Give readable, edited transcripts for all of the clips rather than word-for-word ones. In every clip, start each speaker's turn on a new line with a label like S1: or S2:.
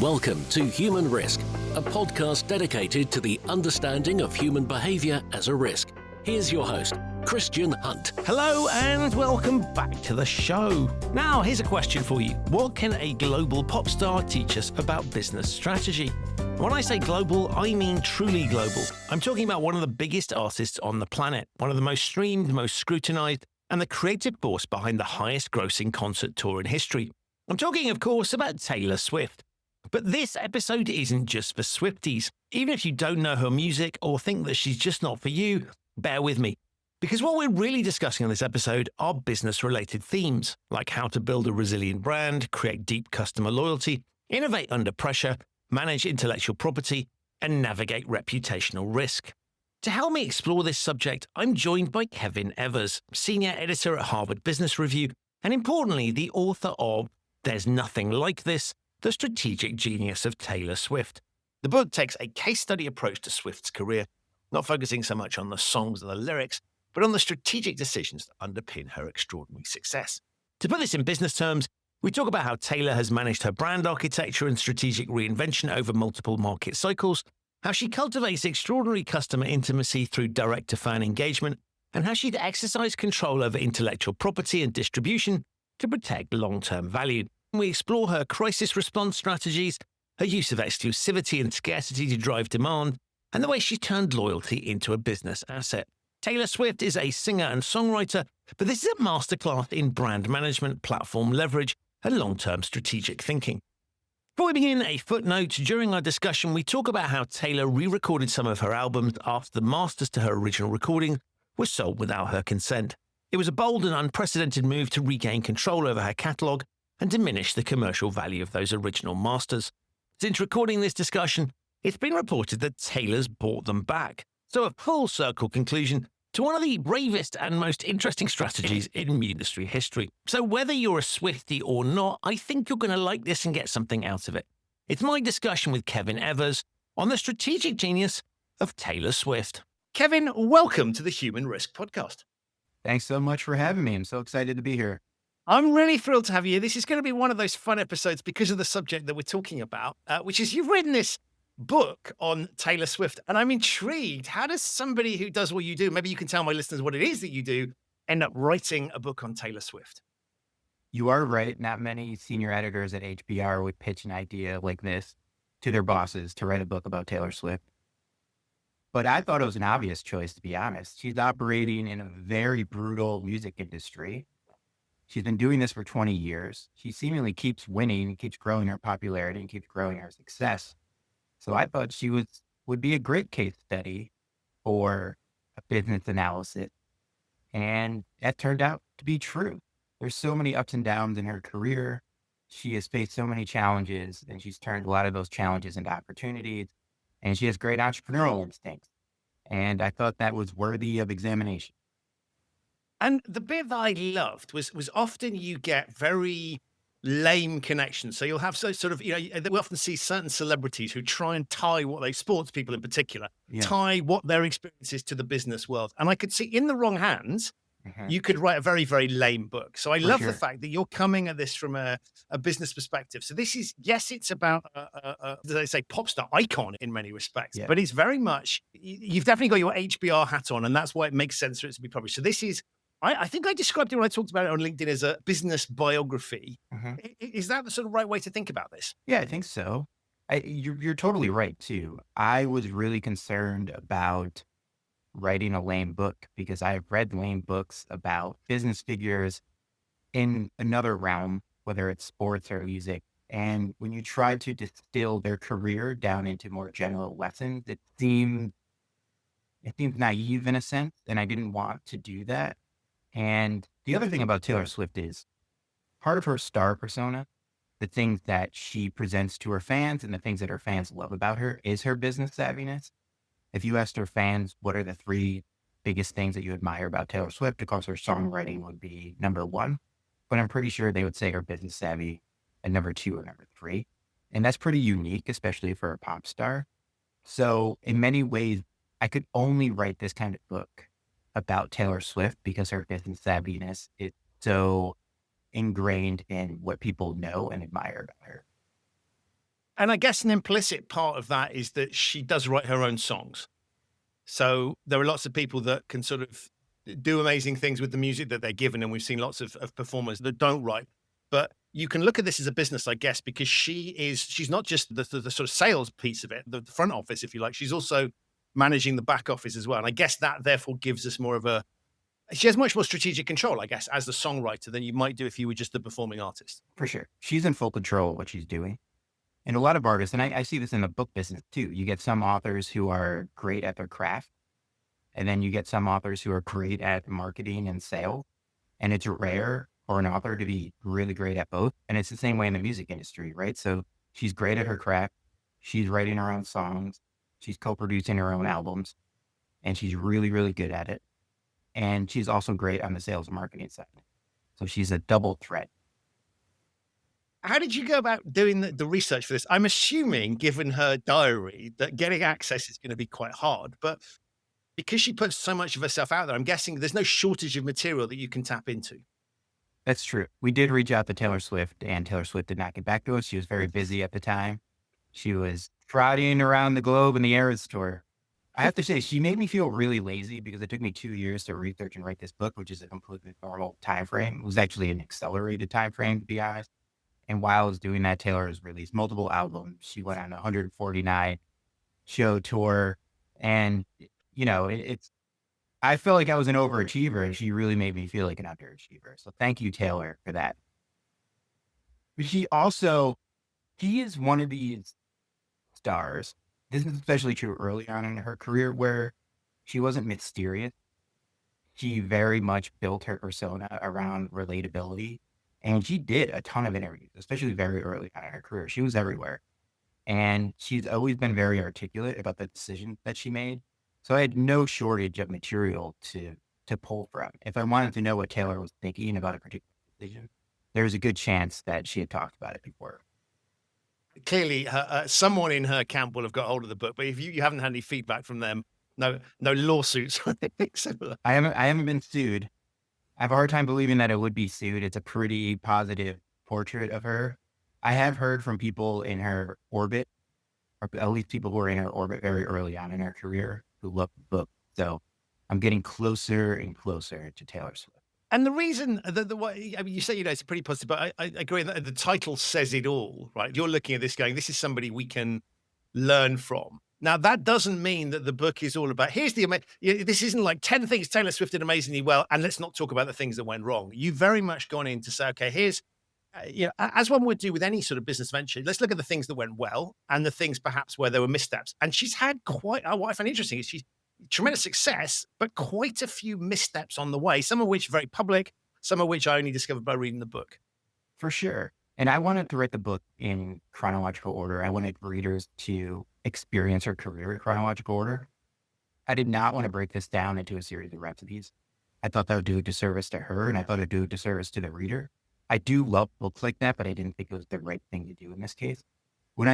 S1: Welcome to Human Risk, a podcast dedicated to the understanding of human behaviour as a risk. Here's your host, Christian Hunt.
S2: Hello and welcome back to the show. Now, here's a question for you. What can a global pop star teach us about business strategy? When I say global, I mean truly global. I'm talking about one of the biggest artists on the planet, one of the most streamed, most scrutinized, and the creative force behind the highest grossing concert tour in history. I'm talking, of course, about Taylor Swift. But this episode isn't just for Swifties. Even if you don't know her music or think that she's just not for you, bear with me. Because what we're really discussing on this episode are business-related themes, like how to build a resilient brand, create deep customer loyalty, innovate under pressure, manage intellectual property, and navigate reputational risk. To help me explore this subject, I'm joined by Kevin Evers, senior editor at Harvard Business Review, and importantly, the author of There's Nothing Like This, The Strategic Genius of Taylor Swift. The book takes a case study approach to Swift's career, not focusing so much on the songs and the lyrics, but on the strategic decisions that underpin her extraordinary success. To put this in business terms, we talk about how Taylor has managed her brand architecture and strategic reinvention over multiple market cycles, how she cultivates extraordinary customer intimacy through direct-to-fan engagement, and how she'd exercise control over intellectual property and distribution to protect long-term value. We explore her crisis response strategies, her use of exclusivity and scarcity to drive demand, and the way she turned loyalty into a business asset. Taylor Swift is a singer and songwriter, but this is a masterclass in brand management, platform leverage, and long-term strategic thinking. Before we begin, a footnote. During our discussion, we talk about how Taylor re-recorded some of her albums after the masters to her original recording were sold without her consent. It was a bold and unprecedented move to regain control over her catalogue and diminish the commercial value of those original masters. Since recording this discussion, it's been reported that Taylor's bought them back. So a full circle conclusion to one of the bravest and most interesting strategies in industry history. So whether you're a Swiftie or not, I think you're going to like this and get something out of it. It's my discussion with Kevin Evers on the strategic genius of Taylor Swift. Kevin, welcome to the Human Risk podcast.
S3: Thanks so much for having me. I'm so excited to be here.
S2: I'm really thrilled to have you. This is going to be one of those fun episodes because of the subject that we're talking about, which is you've written this book on Taylor Swift, and I'm intrigued. How does somebody who does what you do, maybe you can tell my listeners what it is that you do, end up writing a book on Taylor Swift?
S3: You are right. Not many senior editors at HBR would pitch an idea like this to their bosses to write a book about Taylor Swift. But I thought it was an obvious choice, to be honest. She's operating in a very brutal music industry. She's been doing this for 20 years. She seemingly keeps winning, keeps growing her popularity, and keeps growing her success. So I thought she would be a great case study for a business analysis. And that turned out to be true. There's so many ups and downs in her career. She has faced so many challenges, and she's turned a lot of those challenges into opportunities. And she has great entrepreneurial instincts. And I thought that was worthy of examination.
S2: And the bit that I loved was often you get very lame connections. So you'll have we often see certain celebrities who try and tie sports people in particular, tie what their experience is to the business world. And I could see in the wrong hands, you could write a very, very lame book. So I love the fact that you're coming at this from a business perspective. So this is, yes, it's about, as I say, pop star icon in many respects, but it's very much, you've definitely got your HBR hat on, and that's why it makes sense for it to be published. So this is, I think I described it when I talked about it on LinkedIn as a business biography. Is that the sort of right way to think about this?
S3: Yeah, I think so. You're totally right, too. I was really concerned about writing a lame book because I have read lame books about business figures in another realm, whether it's sports or music. And when you try to distill their career down into more general lessons, it seems naive in a sense, and I didn't want to do that. And the other thing about Taylor Swift is part of her star persona, the things that she presents to her fans and the things that her fans love about her is her business savviness. If you asked her fans, what are the three biggest things that you admire about Taylor Swift? Of course, her songwriting would be number one, but I'm pretty sure they would say her business savvy at number two or number three. And that's pretty unique, especially for a pop star. So in many ways, I could only write this kind of book about Taylor Swift because her business savviness is so ingrained in what people know and admire about her.
S2: And I guess an implicit part of that is that she does write her own songs. So there are lots of people that can sort of do amazing things with the music that they're given. And we've seen lots of performers that don't write. But you can look at this as a business, I guess, because she's not just the sort of sales piece of it, the front office, if you like. She's also managing the back office as well. And I guess that therefore gives us more of she has much more strategic control, I guess, as the songwriter than you might do if you were just a performing artist.
S3: For sure. She's in full control of what she's doing. And a lot of artists, and I see this in the book business too. You get some authors who are great at their craft, and then you get some authors who are great at marketing and sales. And it's rare for an author to be really great at both. And it's the same way in the music industry, right? So she's great at her craft. She's writing her own songs. She's co-producing her own albums, and she's really, really good at it. And she's also great on the sales and marketing side. So she's a double threat.
S2: How did you go about doing the research for this? I'm assuming, given her diary, that getting access is going to be quite hard. But because she puts so much of herself out there, I'm guessing there's no shortage of material that you can tap into.
S3: That's true. We did reach out to Taylor Swift, and Taylor Swift did not get back to us. She was very busy at the time. She was trotting around the globe in the Eras tour. I have to say, she made me feel really lazy because it took me 2 years to research and write this book, which is a completely normal time frame. It was actually an accelerated time frame, to be honest. And while I was doing that, Taylor has released multiple albums. She went on a 149 show tour. And, I felt like I was an overachiever, and she really made me feel like an underachiever. So thank you, Taylor, for that. But she is one of these stars. This is especially true early on in her career, where she wasn't mysterious. She very much built her persona around relatability. And she did a ton of interviews, especially very early on in her career. She was everywhere. And she's always been very articulate about the decision that she made. So I had no shortage of material to pull from. If I wanted to know what Taylor was thinking about a particular decision, there was a good chance that she had talked about it before.
S2: Clearly, someone in her camp will have got hold of the book, but if you haven't had any feedback from them, no lawsuits or anything similar.
S3: I haven't been sued. I have a hard time believing that it would be sued. It's a pretty positive portrait of her. I have heard from people in her orbit, or at least people who were in her orbit very early on in her career, who loved the book. So I'm getting closer and closer to Taylor Swift.
S2: And the reason you say, it's pretty positive, but I agree that the title says it all, right? You're looking at this going, this is somebody we can learn from. Now, that doesn't mean that the book is all about, this isn't like 10 things Taylor Swift did amazingly well, and let's not talk about the things that went wrong. You've very much gone in to say, okay, here's, as one would do with any sort of business venture, let's look at the things that went well and the things perhaps where there were missteps. And she's had what I find interesting is she's tremendous success, but quite a few missteps on the way, some of which are very public, some of which I only discovered by reading the book.
S3: For sure. And I wanted to write the book in chronological order. I wanted readers to experience her career in chronological order. I did not want to break this down into a series of recipes. I thought that would do a disservice to her, and I thought it would do a disservice to the reader. I do love books like that, but I didn't think it was the right thing to do in this case. When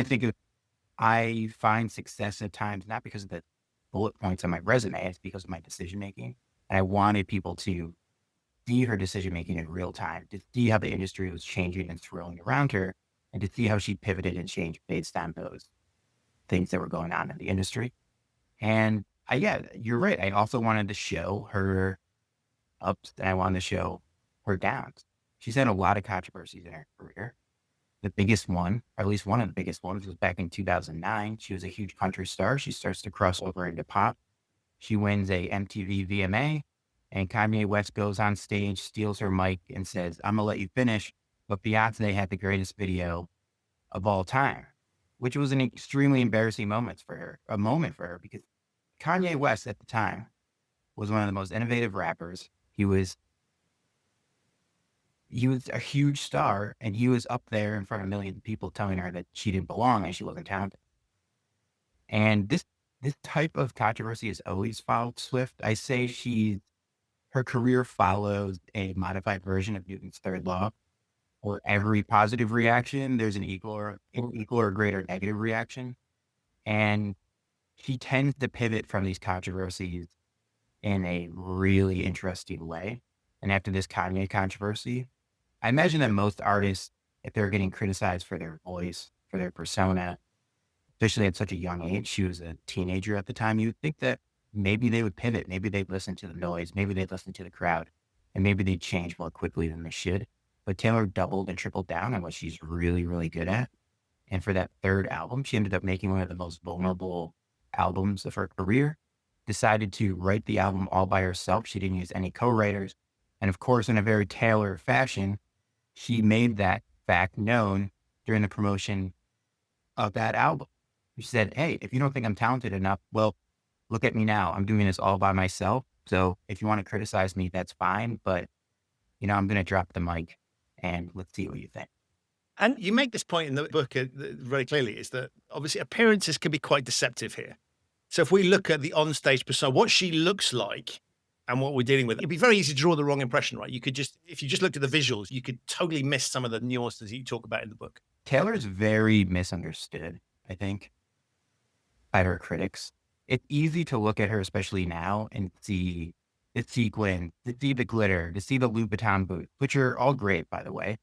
S3: I find success at times, not because of the bullet points on my resume, it's because of my decision-making. And I wanted people to see her decision-making in real time, to see how the industry was changing and swirling around her, and to see how she pivoted and changed based on those things that were going on in the industry. And you're right. I also wanted to show her ups, and I wanted to show her downs. She's had a lot of controversies in her career. The biggest one, or at least one of the biggest ones, was back in 2009. She was a huge country star. She starts to cross over into pop. She wins a MTV VMA, and Kanye West goes on stage, steals her mic, and says, "I'm going to let you finish, but Beyonce had the greatest video of all time," which was an extremely embarrassing moment for her, because Kanye West at the time was one of the most innovative rappers. He was a huge star, and he was up there in front of millions of people telling her that she didn't belong and she wasn't talented. And this type of controversy has always followed Swift. I say her career follows a modified version of Newton's third law, where every positive reaction, there's an equal or greater negative reaction. And she tends to pivot from these controversies in a really interesting way. And after this Kanye controversy, I imagine that most artists, if they're getting criticized for their voice, for their persona, especially at such a young age. She was a teenager at the time. You would think that maybe they would pivot. Maybe they'd listen to the noise. Maybe they'd listen to the crowd, and maybe they'd change more quickly than they should. But Taylor doubled and tripled down on what she's really, really good at. And for that third album, she ended up making one of the most vulnerable albums of her career, decided to write the album all by herself. She didn't use any co-writers. And of course, in a very Taylor fashion, she made that fact known during the promotion of that album. She said, hey, if you don't think I'm talented enough, well, look at me now. I'm doing this all by myself. So if you want to criticize me, that's fine. But, I'm going to drop the mic and let's see what you think.
S2: And you make this point in the book very clearly, is that obviously appearances can be quite deceptive here. So if we look at the onstage persona, what she looks like and what we're dealing with, it'd be very easy to draw the wrong impression, right? If you just looked at the visuals, you could totally miss some of the nuances you talk about in the book.
S3: Taylor's very misunderstood, I think, by her critics. It's easy to look at her, especially now, and see the sequin, to see the glitter, to see the Louboutin boots, which are all great, by the way,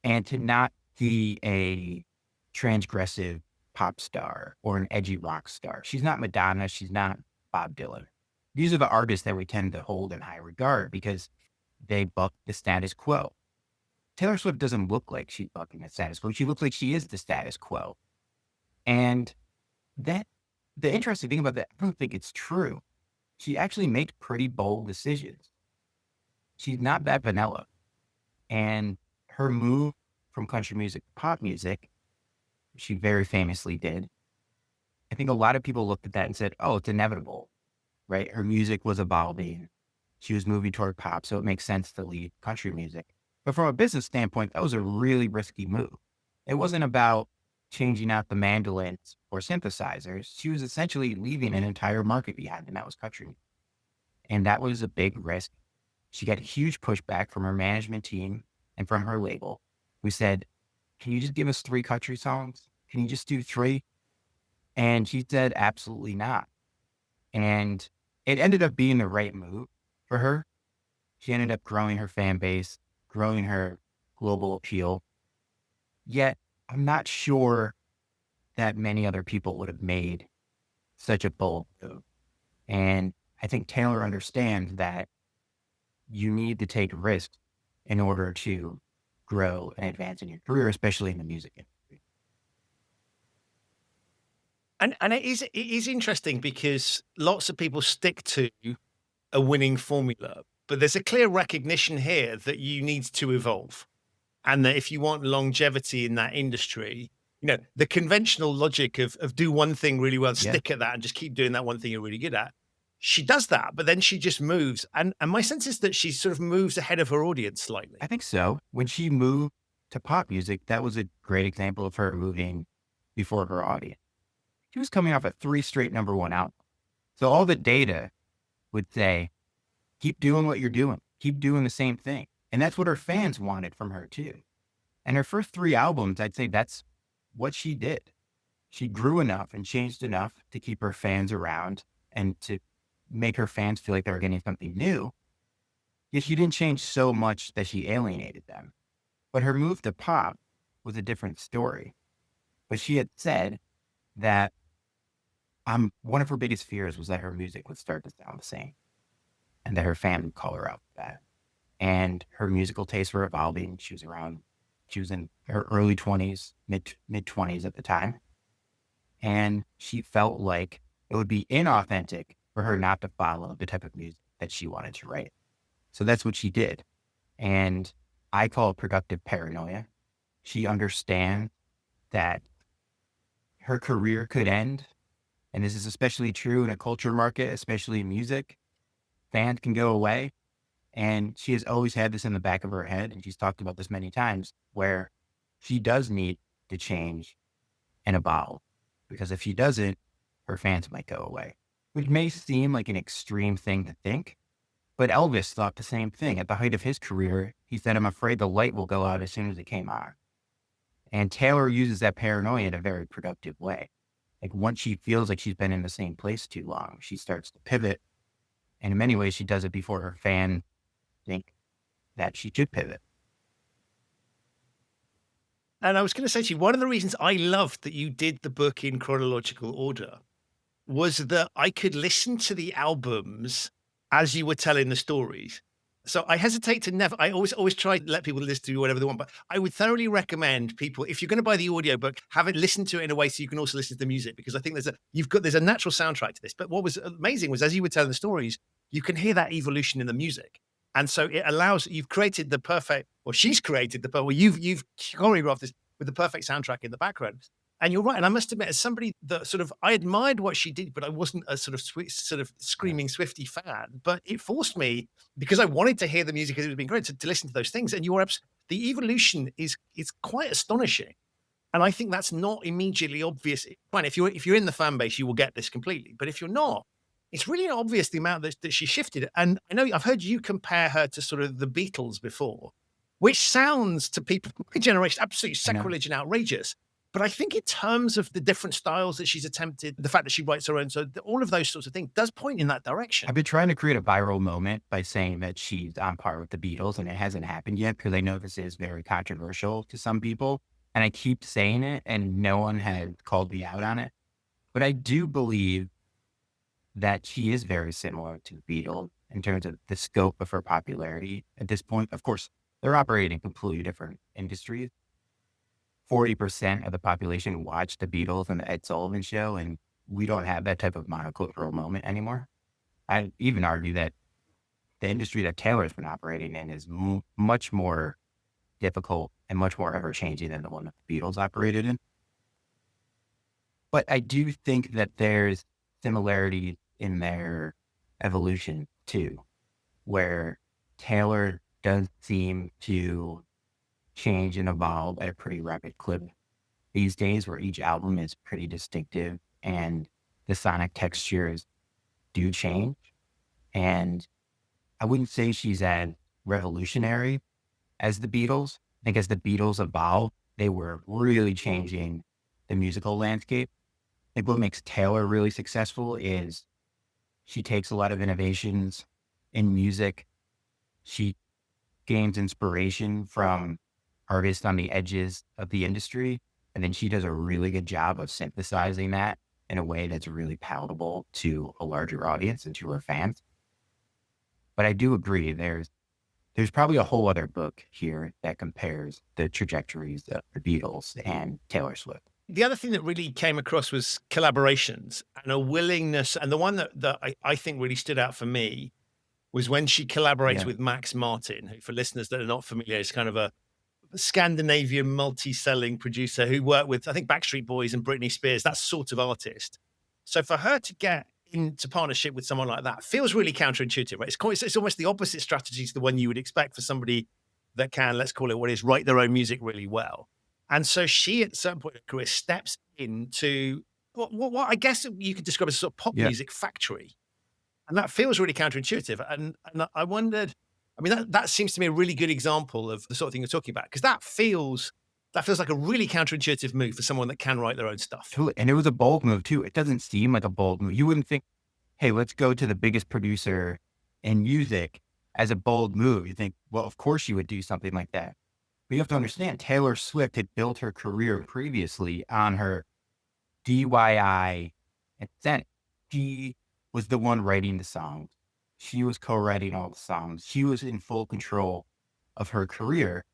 S3: and to not see a transgressive pop star or an edgy rock star. She's not Madonna. She's not Bob Dylan. These are the artists that we tend to hold in high regard because they buck the status quo. Taylor Swift doesn't look like she's bucking the status quo. She looks like she is the status quo. And the interesting thing about that, I don't think it's true. She actually makes pretty bold decisions. She's not that vanilla. And her move from country music to pop music, she very famously did. I think a lot of people looked at that and said, oh, it's inevitable, right? Her music was evolving. She was moving toward pop, so it makes sense to leave country music. But from a business standpoint, that was a really risky move. It wasn't about changing out the mandolins or synthesizers. She was essentially leaving an entire market behind, and that was country music. And that was a big risk. She got huge pushback from her management team and from her label, who said, can you just give us 3 country songs? Can you just do 3? And she said, absolutely not. And it ended up being the right move for her. She ended up growing her fan base, growing her global appeal. Yet, I'm not sure that many other people would have made such a bold move. And I think Taylor understands that you need to take risks in order to grow and advance in your career, especially in the music industry.
S2: And it is interesting because lots of people stick to a winning formula, but there's a clear recognition here that you need to evolve. And that if you want longevity in that industry, the conventional logic of do one thing really well, stick at that and just keep doing that one thing you're really good at. She does that, but then she just moves. And my sense is that she sort of moves ahead of her audience slightly.
S3: I think so. When she moved to pop music, that was a great example of her moving before her audience. She was coming off a 3 straight #1 album. So all the data would say, keep doing what you're doing. Keep doing the same thing. And that's what her fans wanted from her too. And her first 3 albums, I'd say that's what she did. She grew enough and changed enough to keep her fans around and to make her fans feel like they were getting something new. Yet she didn't change so much that she alienated them. But her move to pop was a different story. But she had said that one of her biggest fears was that her music would start to sound the same and that her fans would call her out for that. And her musical tastes were evolving. She was in her early 20s, mid 20s at the time. And she felt like it would be inauthentic for her not to follow the type of music that she wanted to write. So that's what she did. And I call it productive paranoia. She understands that her career could end. And this is especially true in a culture market, especially in music. Fans can go away. And she has always had this in the back of her head. And she's talked about this many times where she does need to change and evolve. Because if she doesn't, her fans might go away. Which may seem like an extreme thing to think. But Elvis thought the same thing. At the height of his career, he said, I'm afraid the light will go out as soon as it came on. And Taylor uses that paranoia in a very productive way. Like once she feels like she's been in the same place too long, she starts to pivot. And in many ways, she does it before her fans think that she should pivot.
S2: And I was going to say to you, one of the reasons I loved that you did the book in chronological order was that I could listen to the albums as you were telling the stories. So I hesitate to never, I always try to let people listen to whatever they want, but I would thoroughly recommend people, if you're going to buy the audiobook, have it listen to it in a way so you can also listen to the music, because I think there's a natural soundtrack to this. But what was amazing was as you were telling the stories, you can hear that evolution in the music. And so it allows, you've created the perfect, or she's created the perfect, well, you've choreographed this with the perfect soundtrack in the background. And you're right. And I must admit, as somebody that sort of, I admired what she did, but I wasn't a sort of sort of screaming Swiftie fan. But it forced me, because I wanted to hear the music, it was been great to listen to those things. And the evolution is quite astonishing. And I think that's not immediately obvious. Fine, if you're in the fan base, you will get this completely. But if you're not, it's really not obvious the amount that she shifted. And I know I've heard you compare her to sort of the Beatles before, which sounds to people of my generation absolutely sacrilege and outrageous. But I think in terms of the different styles that she's attempted, the fact that she writes her own, so all of those sorts of things does point in that direction.
S3: I've been trying to create a viral moment by saying that she's on par with the Beatles, and it hasn't happened yet because I know this is very controversial to some people. And I keep saying it and no one has called me out on it. But I do believe that she is very similar to the Beatles in terms of the scope of her popularity at this point. Of course, they're operating completely different industries. 40% of the population watched the Beatles and the Ed Sullivan Show, and we don't have that type of monocultural moment anymore. I'd even argue that the industry that Taylor's been operating in is much more difficult and much more ever-changing than the one that the Beatles operated in. But I do think that there's similarities in their evolution too, where Taylor does seem to change and evolve at a pretty rapid clip these days, where each album is pretty distinctive and the sonic textures do change. And I wouldn't say she's as revolutionary as the Beatles. I think as the Beatles evolved, they were really changing the musical landscape. I think what makes Taylor really successful is she takes a lot of innovations in music. She gains inspiration from artists on the edges of the industry. And then she does a really good job of synthesizing that in a way that's really palatable to a larger audience and to her fans. But I do agree, there's probably a whole other book here that compares the trajectories of the Beatles and Taylor Swift.
S2: The other thing that really came across was collaborations and a willingness. And the one that I think really stood out for me was when she collaborates with Max Martin, who, for listeners that are not familiar, is kind of a Scandinavian multi-selling producer who worked with, I think, Backstreet Boys and Britney Spears, that sort of artist. So for her to get into partnership with someone like that feels really counterintuitive, right? It's almost the opposite strategy to the one you would expect for somebody that can, let's call it what it is, write their own music really well. And so she, at a certain point in her career, steps into what I guess you could describe as a sort of pop music factory. And that feels really counterintuitive. And I wondered, I mean, that seems to me a really good example of the sort of thing you're talking about, because that feels like a really counterintuitive move for someone that can write their own stuff.
S3: Totally. And it was a bold move too. It doesn't seem like a bold move. You wouldn't think, hey, let's go to the biggest producer in music as a bold move. You think, well, of course you would do something like that. But you have to understand, Taylor Swift had built her career previously on her DIY and Senate. She was the one writing the songs. She was co-writing all the songs. She was in full control of her career,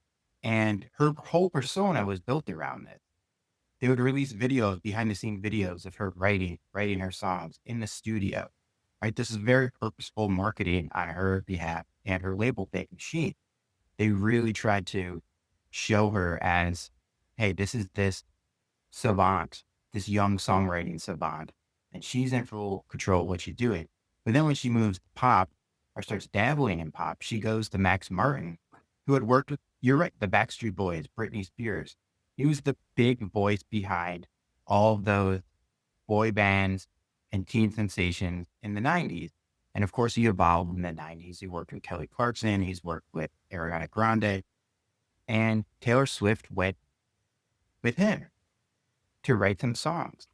S3: and her whole persona was built around this. They would release videos, behind-the-scenes videos of her writing her songs in the studio. Right? This is very purposeful marketing on her behalf and her label, Big Machine. They really tried to show her as, hey, this is this savant, this young songwriting savant, and she's in full control of what she's doing. But then when she moves to pop or starts dabbling in pop, she goes to Max Martin, who had worked with, you're right, the Backstreet Boys, Britney Spears. He was the big voice behind all of those boy bands and teen sensations in the 90s. And of course, he evolved in the 90s. He worked with Kelly Clarkson. He's worked with Ariana Grande. And Taylor Swift went with him to write some songs.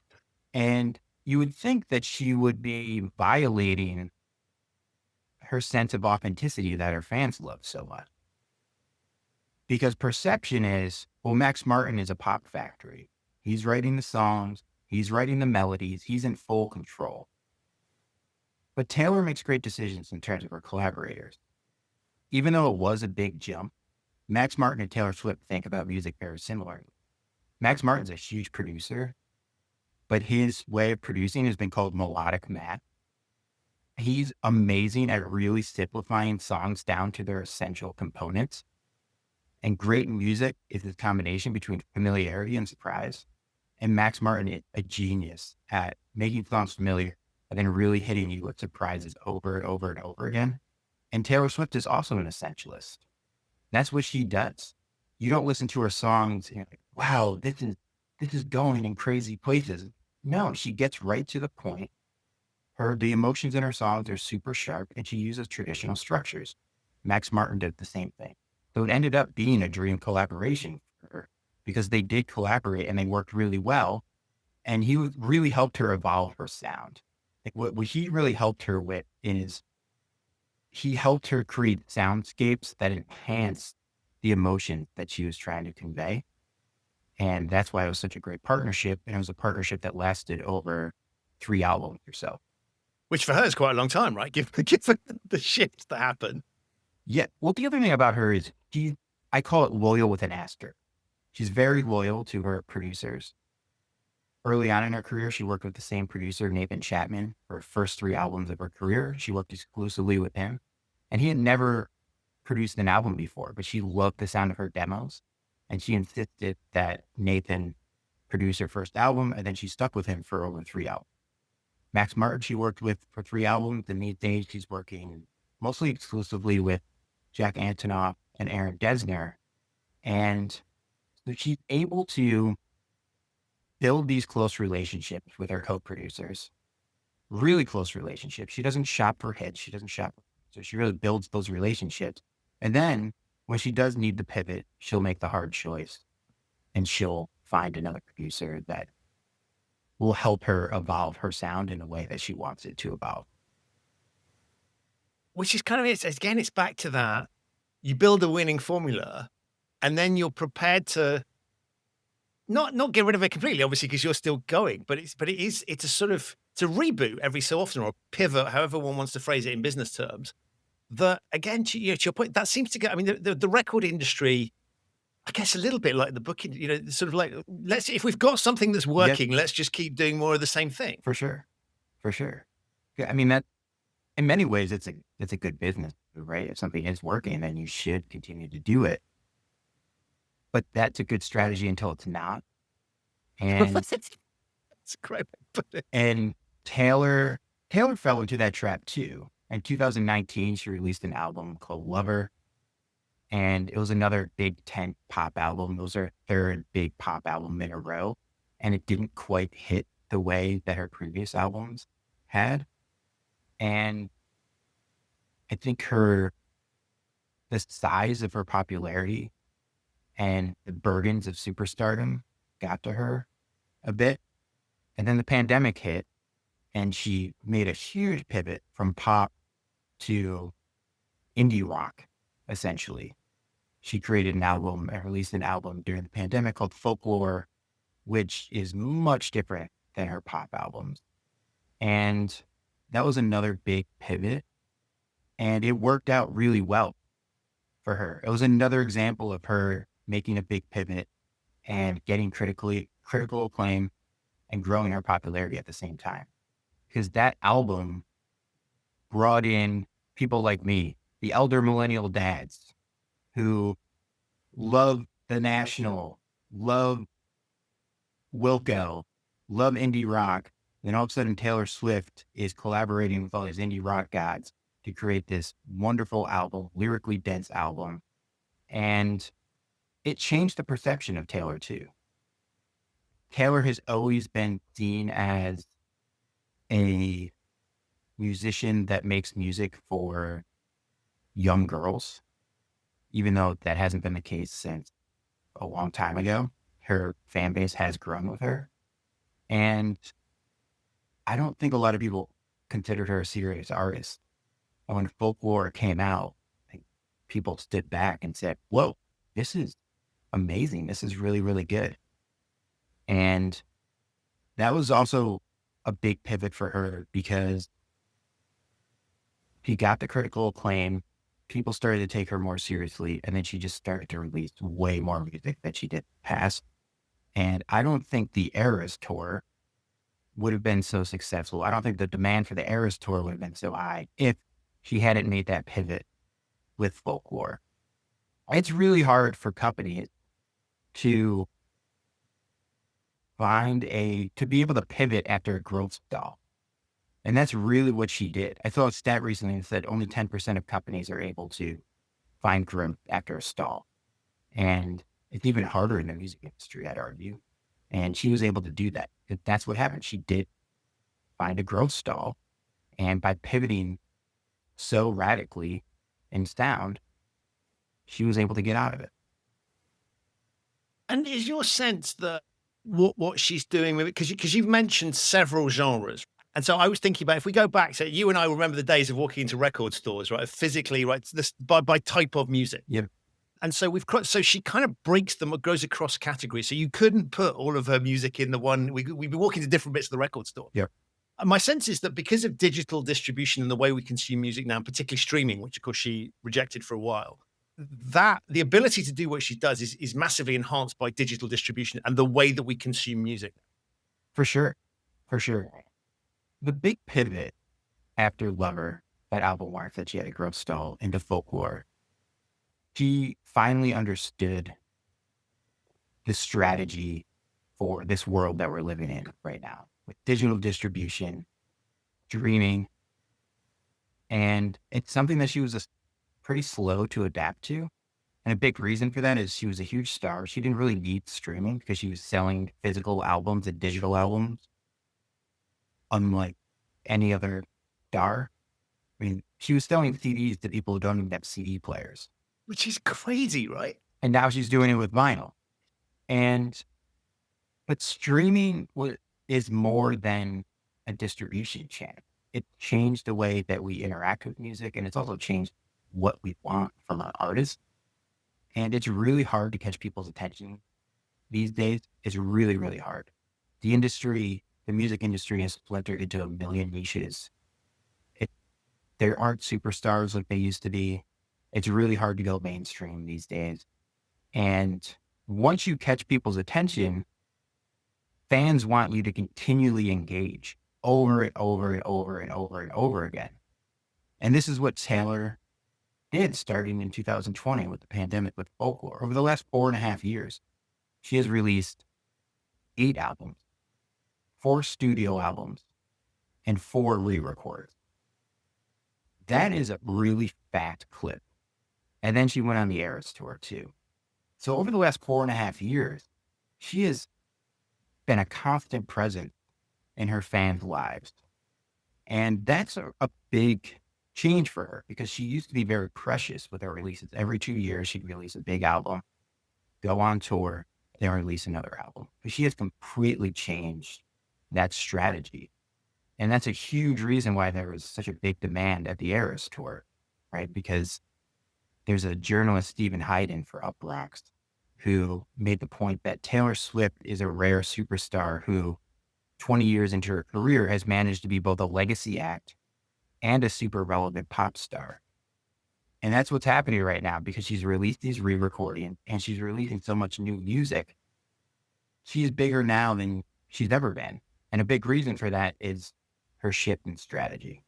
S3: And you would think that she would be violating her sense of authenticity that her fans love so much. Because perception is, well, Max Martin is a pop factory. He's writing the songs, he's writing the melodies, he's in full control. But Taylor makes great decisions in terms of her collaborators. Even though it was a big jump, Max Martin and Taylor Swift think about music very similarly. Max Martin's a huge producer, but his way of producing has been called melodic math. He's amazing at really simplifying songs down to their essential components. And great music is this combination between familiarity and surprise. And Max Martin is a genius at making songs familiar and then really hitting you with surprises over and over and over again. And Taylor Swift is also an essentialist. That's what she does. You don't listen to her songs and you're like, wow, this is going in crazy places. No, she gets right to the point. The emotions in her songs are super sharp and she uses traditional structures. Max Martin did the same thing. So it ended up being a dream collaboration for her because they did collaborate and they worked really well. And he really helped her evolve her sound. Like what he really helped her with is he helped her create soundscapes that enhanced the emotion that she was trying to convey. And that's why it was such a great partnership. And it was a partnership that lasted over 3 albums or so.
S2: Which for her is quite a long time, right? Given the shifts that happen.
S3: Yeah. Well, the other thing about her is I call it loyal with an asterisk. She's very loyal to her producers. Early on in her career, she worked with the same producer, Nathan Chapman, for her first 3 albums of her career. She worked exclusively with him. And he had never produced an album before, but she loved the sound of her demos. And she insisted that Nathan produce her first album, and then she stuck with him for over 3 albums. Max Martin, she worked with for 3 albums, and these days she's working mostly exclusively with Jack Antonoff and Aaron Dessner. And so she's able to build these close relationships with her co-producers, really close relationships. She doesn't shop for hits. She doesn't shop. So she really builds those relationships. And then when she does need to pivot, she'll make the hard choice and she'll find another producer that will help her evolve her sound in a way that she wants it to evolve.
S2: Which is kind of, it's back to that. You build a winning formula and then you're prepared to not get rid of it completely, obviously, because you're still going, but it's a sort of, it's a reboot every so often, or a pivot, however one wants to phrase it in business terms. That again, to your point, that seems to get, I mean, the record industry, I guess a little bit like the booking, sort of like, if we've got something that's working, let's just keep doing more of the same thing.
S3: For sure. Yeah, I mean, that in many ways, it's a good business, right? If something is working, then you should continue to do it. But that's a good strategy until it's not. And
S2: That's a great way to put it.
S3: And Taylor fell into that trap too. In 2019, she released an album called Lover. And it was another big tent pop album. It was her 3rd big pop album in a row. And it didn't quite hit the way that her previous albums had. And I think the size of her popularity and the burdens of superstardom got to her a bit. And then the pandemic hit and she made a huge pivot from pop to indie rock, essentially. She created an album and released an album during the pandemic called Folklore, which is much different than her pop albums. And that was another big pivot. And it worked out really well for her. It was another example of her making a big pivot and getting critical acclaim and growing her popularity at the same time. Because that album brought in people like me, the elder millennial dads who love The National, love Wilco, love indie rock. Then all of a sudden Taylor Swift is collaborating with all these indie rock gods to create this wonderful album, lyrically dense album. And it changed the perception of Taylor too. Taylor has always been seen as a musician that makes music for young girls, even though that hasn't been the case since a long time ago. Her fan base has grown with her. And I don't think a lot of people considered her a serious artist. And when Folklore came out, I think people stood back and said, whoa, this is amazing. This is really, really good. And that was also a big pivot for her because she got the critical acclaim. People started to take her more seriously. And then she just started to release way more music than she did past. And I don't think the Eras tour would have been so successful. I don't think the demand for the Eras tour would have been so high if she hadn't made that pivot with folklore. It's really hard for companies to to be able to pivot after a growth stall. And that's really what she did. I saw a stat recently that said only 10% of companies are able to find growth after a stall. And it's even harder in the music industry, I'd argue. And she was able to do that. That's what happened. She did find a growth stall. And by pivoting so radically in sound, she was able to get out of it.
S2: And is your sense that what she's doing with it, because you've mentioned several genres. And so I was thinking about, if we go back, so you and I remember the days of walking into record stores, right? Physically, right? This by type of music.
S3: Yep.
S2: And so so she kind of breaks them, goes across categories. So you couldn't put all of her music in the one, we'd be walking to different bits of the record store.
S3: Yep.
S2: And my sense is that because of digital distribution and the way we consume music now, particularly streaming, which of course she rejected for a while, that the ability to do what she does is massively enhanced by digital distribution and the way that we consume music.
S3: For sure. For sure. The big pivot after Lover, that album marked that she had a growth stall into folklore. She finally understood the strategy for this world that we're living in right now with digital distribution, streaming. And it's something that she was pretty slow to adapt to. And a big reason for that is she was a huge star. She didn't really need streaming because she was selling physical albums and digital albums, unlike any other star. I mean, she was selling CDs to people who don't even have CD players.
S2: Which is crazy, right?
S3: And now she's doing it with vinyl. But streaming is more than a distribution channel. It changed the way that we interact with music, and it's also changed what we want from an artist. And it's really hard to catch people's attention these days. It's really, really hard. The music industry has splintered into a million niches. There aren't superstars like they used to be. It's really hard to go mainstream these days. And once you catch people's attention, fans want you to continually engage over and over and over and over and over again. And this is what Taylor did starting in 2020 with the pandemic with folklore. Over the last 4.5 years, she has released 8 albums, 4 studio albums, and 4 re-records. That is a really fat clip. And then she went on the Eras tour too. So over the last 4.5 years, she has been a constant presence in her fans' lives. And that's a big change for her because she used to be very precious with her releases. Every 2 years, she'd release a big album, go on tour, then release another album. But she has completely changed that strategy. And that's a huge reason why there was such a big demand at the Eras tour, right? Because there's a journalist, Stephen Hayden for Up Rocks, who made the point that Taylor Swift is a rare superstar who 20 years into her career has managed to be both a legacy act and a super relevant pop star. And that's what's happening right now because she's released these re-recordings and she's releasing so much new music. She's bigger now than she's ever been. And a big reason for that is her shift in strategy.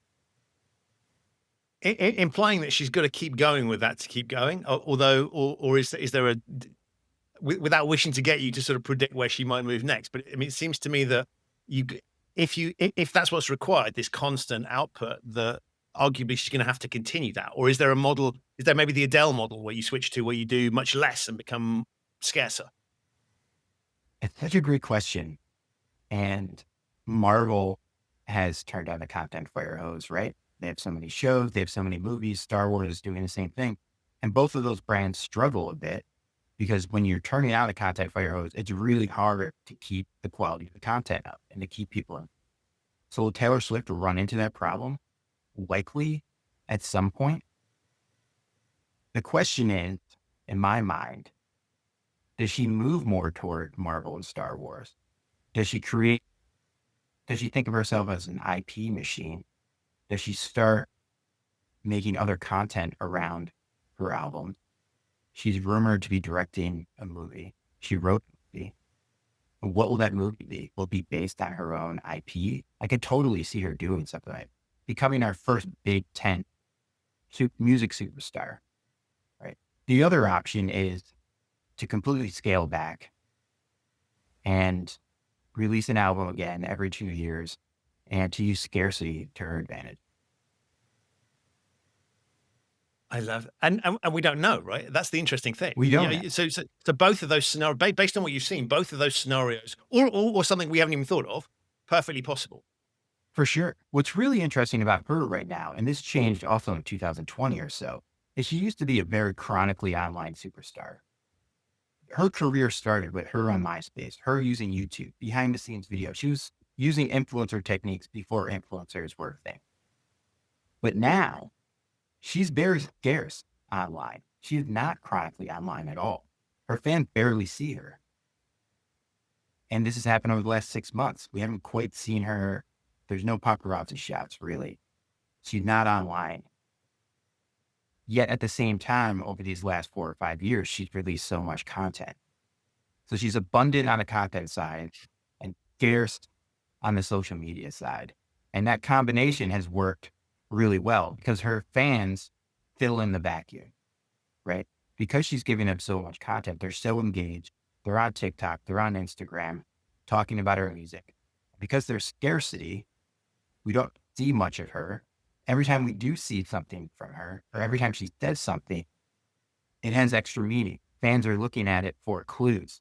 S2: Implying that she's got to keep going with that to keep going, or is there without wishing to get you to sort of predict where she might move next. But I mean, it seems to me that if that's what's required, this constant output, that arguably she's going to have to continue that. Or is there a model? Is there maybe the Adele model where you switch to where you do much less and become scarcer?
S3: It's such a great question. And Marvel has turned on the content fire hose, right? They have so many shows, they have so many movies. Star Wars is doing the same thing. And both of those brands struggle a bit because when you're turning out a content fire hose, it's really hard to keep the quality of the content up and to keep people in. So will Taylor Swift run into that problem? Likely at some point. The question is, in my mind, Does she move more toward Marvel and Star Wars? Does she think of herself as an IP machine? Does she start making other content around her album? She's rumored to be directing a movie. She wrote a movie. What will that movie be? Will it be based on her own IP? I could totally see her doing something like becoming our first big tent music superstar, right? The other option is to completely scale back and release an album again every 2 years and to use scarcity to her advantage.
S2: I love it. And we don't know, right? That's the interesting thing.
S3: We don't know.
S2: So both of those scenarios, based on what you've seen, both of those scenarios, or something we haven't even thought of, perfectly possible.
S3: For sure. What's really interesting about her right now, and this changed also in 2020 or so, is she used to be a very chronically online superstar. Her career started with her on MySpace, her using YouTube, behind the scenes video. She was using influencer techniques before influencers were a thing. But now she's very scarce online. She is not chronically online at all. Her fans barely see her. And this has happened over the last 6 months. We haven't quite seen her. There's no paparazzi shots, really. She's not online. Yet at the same time, over these last 4 or 5 years, she's released so much content. So she's abundant on the content side and scarce on the social media side. And that combination has worked really well because her fans fill in the vacuum, right? Because she's giving them so much content, they're so engaged. They're on TikTok, they're on Instagram, talking about her music. Because there's scarcity, we don't see much of her. Every time we do see something from her, or every time she says something, it has extra meaning. Fans are looking at it for clues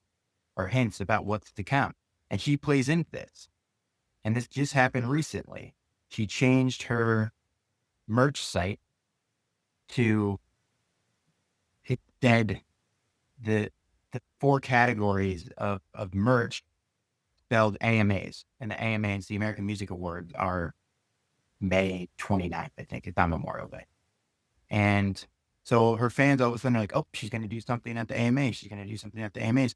S3: or hints about what's to come. And she plays into this. And this just happened recently. She changed her merch site to instead the 4 categories of merch spelled AMAs. And the AMAs, the American Music Awards, are May 29th, I think. It's on Memorial Day. And so her fans all of a sudden are like, oh, she's going to do something at the AMAs. She's going to do something at the AMAs.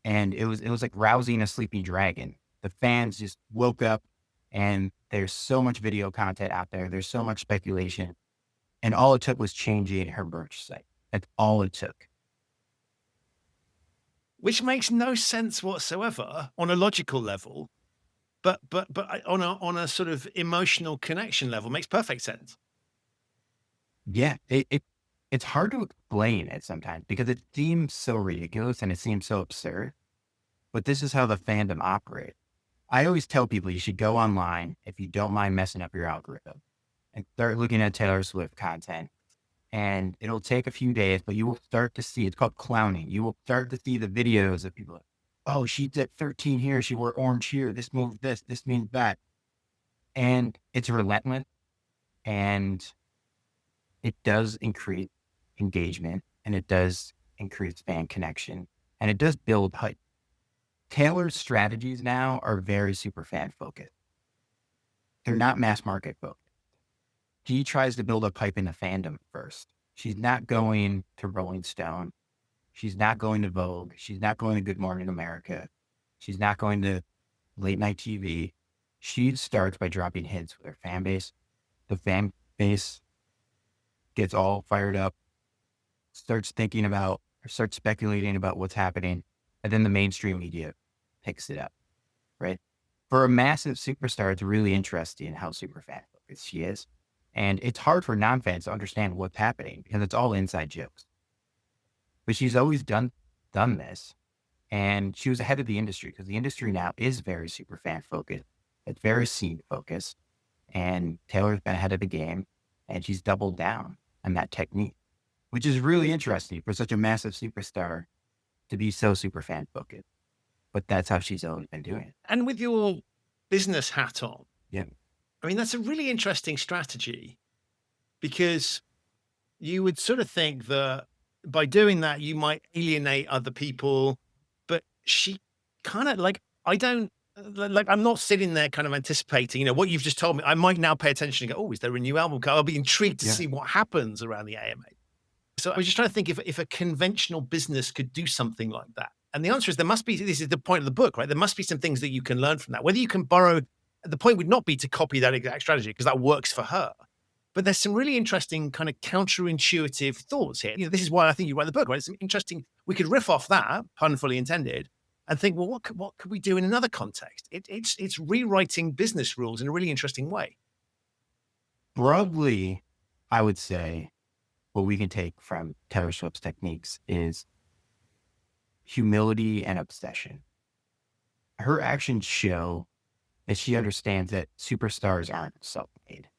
S3: And it was like rousing a sleeping dragon. The fans just woke up and there's so much video content out there. There's so much speculation. And all it took was changing her merch site. That's all it took.
S2: Which makes no sense whatsoever on a logical level, but on a sort of emotional connection level makes perfect sense.
S3: Yeah, it's hard to explain it sometimes because it seems so ridiculous and it seems so absurd. But this is how the fandom operates. I always tell people you should go online if you don't mind messing up your algorithm and start looking at Taylor Swift content. And it'll take a few days, but you will start to see, it's called clowning. You will start to see the videos of people like, oh, she's at 13 here. She wore orange here. This moves this means that. And it's relentless. And it does increase engagement and it does increase fan connection and it does build hype. Taylor's strategies now are very super fan focused. They're not mass market focused. She tries to build up hype in the fandom first. She's not going to Rolling Stone. She's not going to Vogue. She's not going to Good Morning America. She's not going to late night TV. She starts by dropping hits with her fan base. The fan base gets all fired up, starts speculating about what's happening. And then the mainstream media picks it up, right? For a massive superstar, it's really interesting how super fan focused she is. And it's hard for non-fans to understand what's happening because it's all inside jokes. But she's always done this. And she was ahead of the industry because the industry now is very super fan focused. It's very scene focused. And Taylor's been ahead of the game and she's doubled down on that technique, which is really interesting for such a massive superstar to be so super fan focused. But that's how she's always been doing it.
S2: And with your business hat on,
S3: Yeah.
S2: I mean, that's a really interesting strategy because you would sort of think that by doing that, you might alienate other people, but she kind of I'm not sitting there kind of anticipating, what you've just told me. I might now pay attention and go, oh, is there a new album? I'll be intrigued to see what happens around the AMA. So I was just trying to think if a conventional business could do something like that. And the answer is there must be, this is the point of the book, right? There must be some things that you can learn from that. Whether you can borrow, the point would not be to copy that exact strategy because that works for her. But there's some really interesting kind of counterintuitive thoughts here. This is why I think you write the book, right? It's interesting. We could riff off that, pun fully intended, and think, well, what could we do in another context? It's rewriting business rules in a really interesting way.
S3: Broadly, I would say what we can take from Taylor Swift's techniques is humility and obsession. Her actions show that she understands that superstars aren't self-made.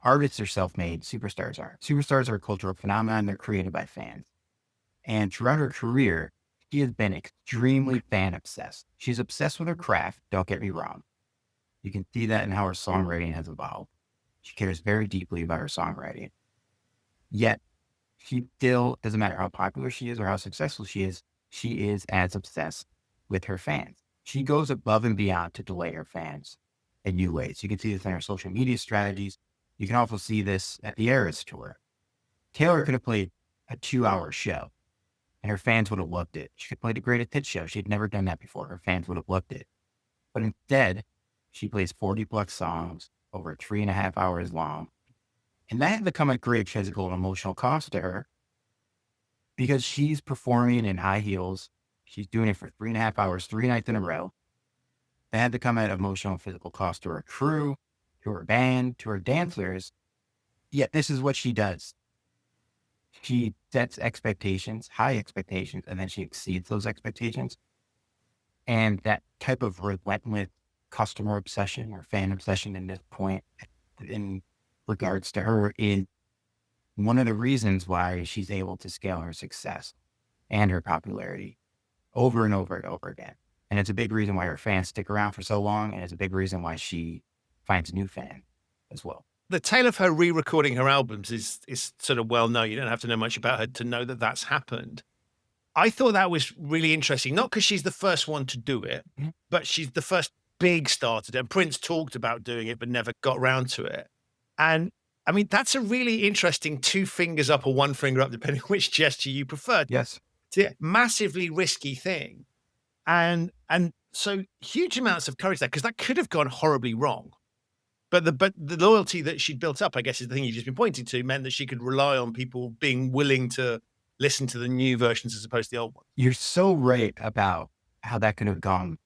S3: Artists are self-made, superstars aren't. Superstars are a cultural phenomenon. They're created by fans. And throughout her career, she has been extremely fan obsessed. She's obsessed with her craft, don't get me wrong. You can see that in how her songwriting has evolved. She cares very deeply about her songwriting. Yet, she still, doesn't matter how popular she is or how successful she is as obsessed with her fans. She goes above and beyond to delay her fans in new ways. You can see this in her social media strategies. You can also see this at the Eras tour. Taylor could have played a 2-hour show and her fans would have loved it. She could have played a greatest hits show. She'd never done that before. Her fans would have loved it. But instead, she plays 40 plus songs over 3.5 hours long. And that had become a great physical and emotional cost to her because she's performing in high heels. She's doing it for 3.5 hours, 3 nights in a row. That had to come at emotional and physical cost to her crew, to her band, to her dancers. Yet this is what she does. She sets expectations, high expectations, and then she exceeds those expectations. And that type of relentless customer obsession or fan obsession in this point, in regards to her, is one of the reasons why she's able to scale her success and her popularity over and over and over again. And it's a big reason why her fans stick around for so long. And it's a big reason why she finds new fans as well.
S2: The tale of her re-recording her albums is sort of well known. You don't have to know much about her to know that that's happened. I thought that was really interesting, not because she's the first one to do it, but she's the first big star to do it. And Prince talked about doing it, but never got around to it. And I mean, that's a really interesting 2 fingers up or 1 finger up, depending on which gesture you prefer.
S3: Yes.
S2: It's a massively risky thing. And so huge amounts of courage there, because that could have gone horribly wrong. But the loyalty that she'd built up, I guess, is the thing you've just been pointing to, meant that she could rely on people being willing to listen to the new versions as opposed to the old ones.
S3: You're so right about how that could have gone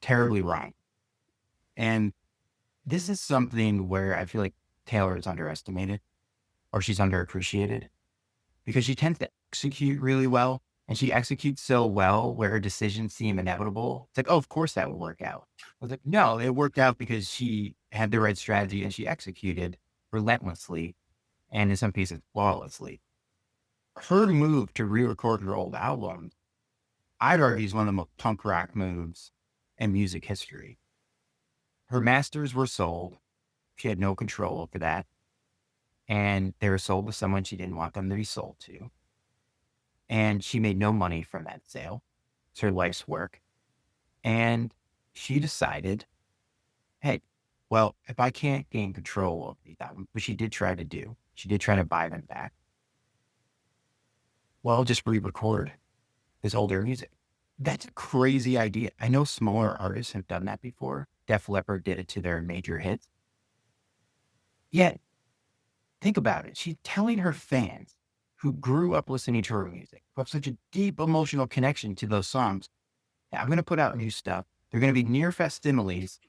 S3: terribly wrong. And this is something where I feel like Taylor is underestimated or she's underappreciated because she tends to execute really well. And she executes so well where her decisions seem inevitable. It's like, oh, of course that would work out. I was like, no, it worked out because she had the right strategy and she executed relentlessly and in some cases flawlessly. Her move to re-record her old albums, I'd argue, is one of the most punk rock moves in music history. Her masters were sold. She had no control over that. And they were sold to someone she didn't want them to be sold to. And she made no money from that sale. It's her life's work. And she decided, hey, well, if I can't gain control of these albums, which she did try to do, she did try to buy them back. Well, I'll just re-record this older music. That's a crazy idea. I know smaller artists have done that before. Def Leppard did it to their major hits. Yet, think about it. She's telling her fans who grew up listening to her music, who have such a deep emotional connection to those songs, yeah, I'm going to put out new stuff. They're going to be near facsimiles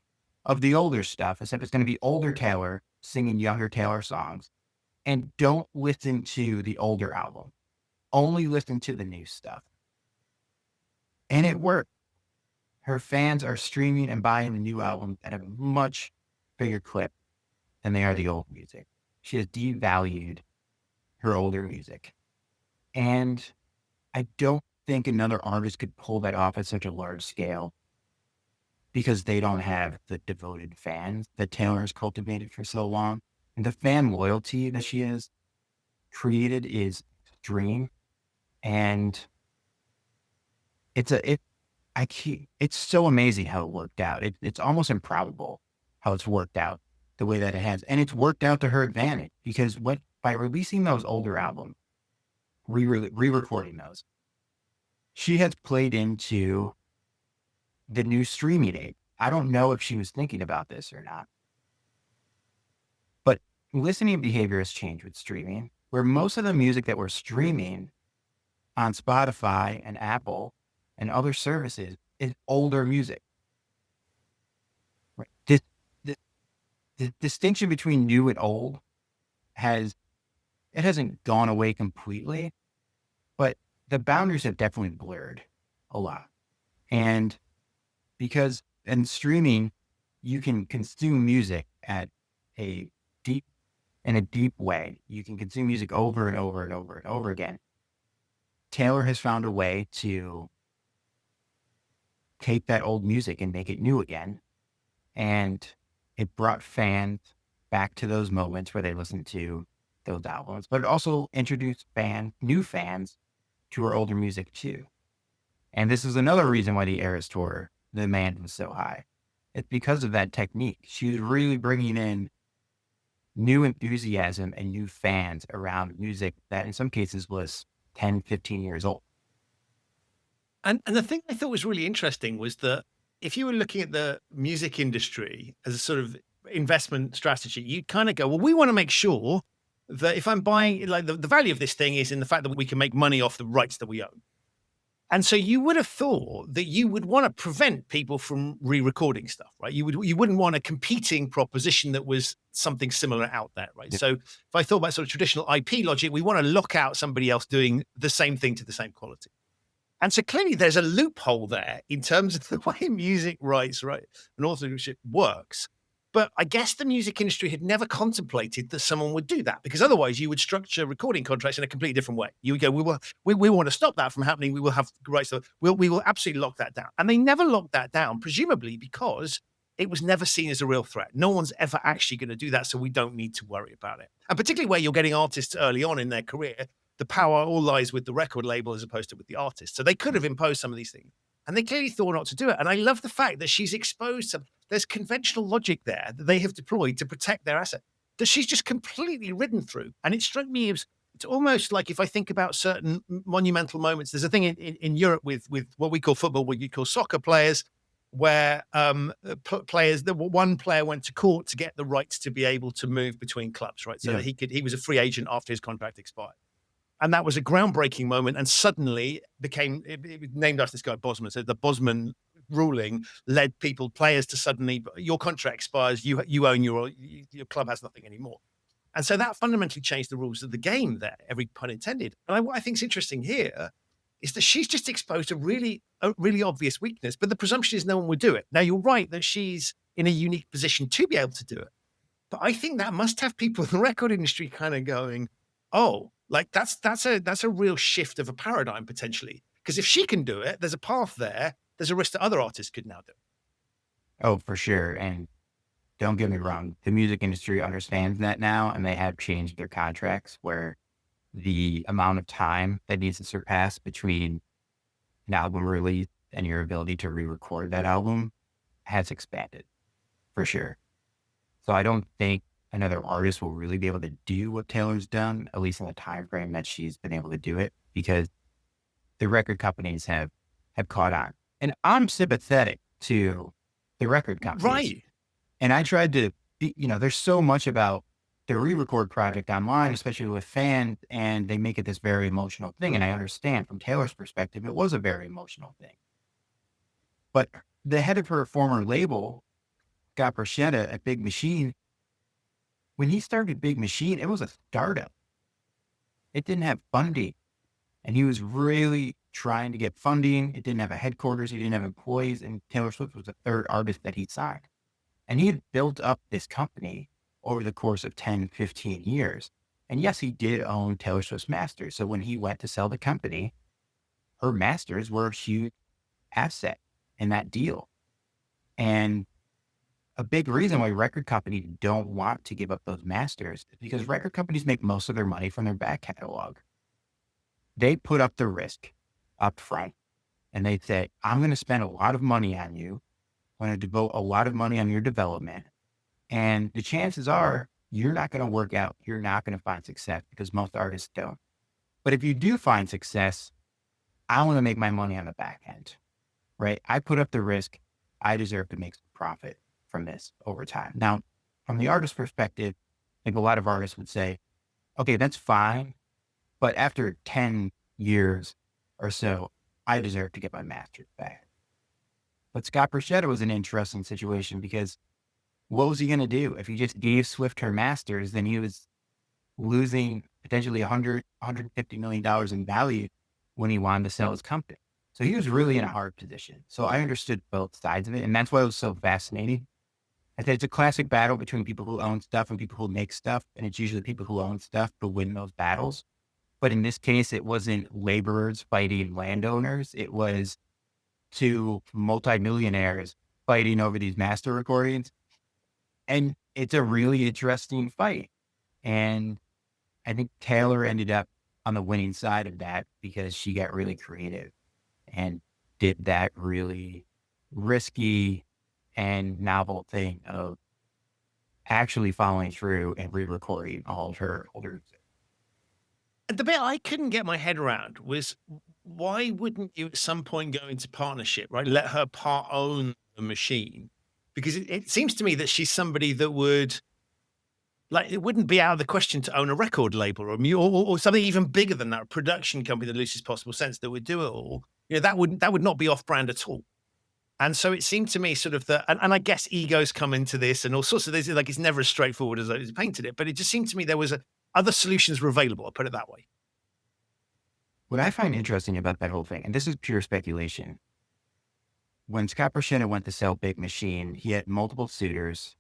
S3: of the older stuff, except it's going to be older Taylor singing younger Taylor songs. And don't listen to the older album. Only listen to the new stuff. And it worked. Her fans are streaming and buying the new album at a much bigger clip than they are the old music. She has devalued her older music. And I don't think another artist could pull that off at such a large scale because they don't have the devoted fans that Taylor has cultivated for so long. And the fan loyalty that she has created is extreme. And it's so amazing how it worked out. It's almost improbable how it's worked out the way that it has. And it's worked out to her advantage because by releasing those older albums, re-recording those. She has played into the new streaming age. I don't know if she was thinking about this or not, but listening behavior has changed with streaming, where most of the music that we're streaming on Spotify and Apple and other services is older music. Right? The distinction between new and old hasn't gone away completely, but the boundaries have definitely blurred a lot. And because in streaming, you can consume music a in a deep way. You can consume music over and over and over and over again. Taylor has found a way to take that old music and make it new again. And it brought fans back to those moments where they listened to those albums, but it also introduced new fans to her older music too. And this is another reason why the Eras Tour demand was so high. It's because of that technique. She was really bringing in new enthusiasm and new fans around music that in some cases was 10, 15 years old.
S2: And the thing I thought was really interesting was that if you were looking at the music industry as a sort of investment strategy, you'd kind of go, well, we want to make sure that if I'm buying, like the value of this thing is in the fact that we can make money off the rights that we own. And so you would have thought that you would want to prevent people from re-recording stuff, right? You wouldn't want a competing proposition that was something similar out there, right?
S3: Yeah.
S2: So if I thought about sort of traditional IP logic, we want to lock out somebody else doing the same thing to the same quality. And so clearly there's a loophole there in terms of the way music rights, right, and authorship works. But I guess the music industry had never contemplated that someone would do that, because otherwise you would structure recording contracts in a completely different way. You would go, we want to stop that from happening. We will have rights. We will absolutely lock that down. And they never locked that down, presumably because it was never seen as a real threat. No one's ever actually going to do that, so we don't need to worry about it. And particularly where you're getting artists early on in their career, the power all lies with the record label as opposed to with the artist. So they could have imposed some of these things. And they clearly thought not to do it. And I love the fact that she's exposed to, there's conventional logic there that they have deployed to protect their asset that she's just completely ridden through. And it struck me as, it's almost like if I think about certain monumental moments, there's a thing in Europe with what we call football, what you call soccer players, where one player went to court to get the rights to be able to move between clubs, right? So that he was a free agent after his contract expired. And that was a groundbreaking moment, and suddenly it was named after this guy Bosman. So the Bosman ruling led players to suddenly, your contract expires, you own your club has nothing anymore. And so that fundamentally changed the rules of the game there, every pun intended. And what I think is interesting here is that she's just exposed a really obvious weakness, but the presumption is no one would do it. Now, you're right that she's in a unique position to be able to do it. But I think that must have people in the record industry kind of going, oh, like that's a real shift of a paradigm potentially. Because if she can do it, there's a path there. There's a risk that other artists could now do.
S3: Oh, for sure. And don't get me wrong, the music industry understands that now, and they have changed their contracts where the amount of time that needs to surpass between an album release and your ability to re-record that album has expanded, for sure. So I don't think another artist will really be able to do what Taylor's done, at least in the time frame that she's been able to do it, because the record companies have caught on. And I'm sympathetic to the record companies.
S2: Right.
S3: And I tried to there's so much about the re-record project online, especially with fans, and they make it this very emotional thing. And I understand from Taylor's perspective, it was a very emotional thing. But the head of her former label, Scott Borchetta at Big Machine, when he started Big Machine, it was a startup. It didn't have funding. And he was really trying to get funding. It didn't have a headquarters. He didn't have employees. And Taylor Swift was the third artist that he signed. And he had built up this company over the course of 10, 15 years. And yes, he did own Taylor Swift's masters. So when he went to sell the company, her masters were a huge asset in that deal. And a big reason why record companies don't want to give up those masters is because record companies make most of their money from their back catalog. They put up the risk up front and they say, I'm going to spend a lot of money on you. I'm going to devote a lot of money on your development. And the chances are you're not going to work out. You're not going to find success because most artists don't. But if you do find success, I want to make my money on the back end, right? I put up the risk. I deserve to make some profit from this over time. Now, from the artist perspective, I think a lot of artists would say, okay, that's fine. But after 10 years or so, I deserve to get my master's back. But Scott Borchetta was an interesting situation because what was he going to do? If he just gave Swift her master's, then he was losing potentially $150 million in value when he wanted to sell his company. So he was really in a hard position. So I understood both sides of it. And that's why it was so fascinating. I think it's a classic battle between people who own stuff and people who make stuff. And it's usually people who own stuff who win those battles. But in this case, it wasn't laborers fighting landowners. It was two multimillionaires fighting over these master recordings. And it's a really interesting fight. And I think Taylor ended up on the winning side of that because she got really creative and did that really risky and novel thing of actually following through and re-recording all of her older.
S2: The bit I couldn't get my head around was why wouldn't you at some point go into partnership, right? Let her part own the machine. Because it seems to me that she's somebody that would, like, it wouldn't be out of the question to own a record label or something even bigger than that, a production company in the loosest possible sense that would do it all. That would not be off brand at all. And so it seemed to me sort of and I guess egos come into this and all sorts of this, like it's never as straightforward as I painted it, but it just seemed to me there was other solutions were available. I'll put it that way.
S3: What I find interesting about that whole thing, and this is pure speculation, when Scott Borchetta went to sell Big Machine, he had multiple suitors,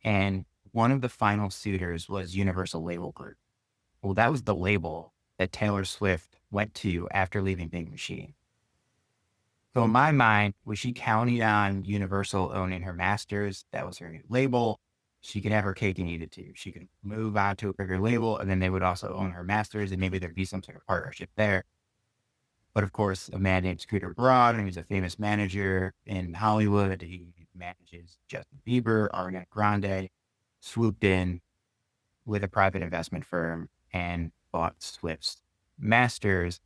S3: and one of the final suitors was Universal Label Group. Well, that was the label that Taylor Swift went to after leaving Big Machine. So in my mind, was she counting on Universal owning her masters? That was her new label. She could have her cake and eat it too. She could move on to a bigger label, and then they would also own her masters, and maybe there'd be some sort of partnership there. But of course, a man named Scooter Braun, and he's a famous manager in Hollywood. He manages Justin Bieber, Ariana Grande, swooped in with a private investment firm and bought Swift's masters.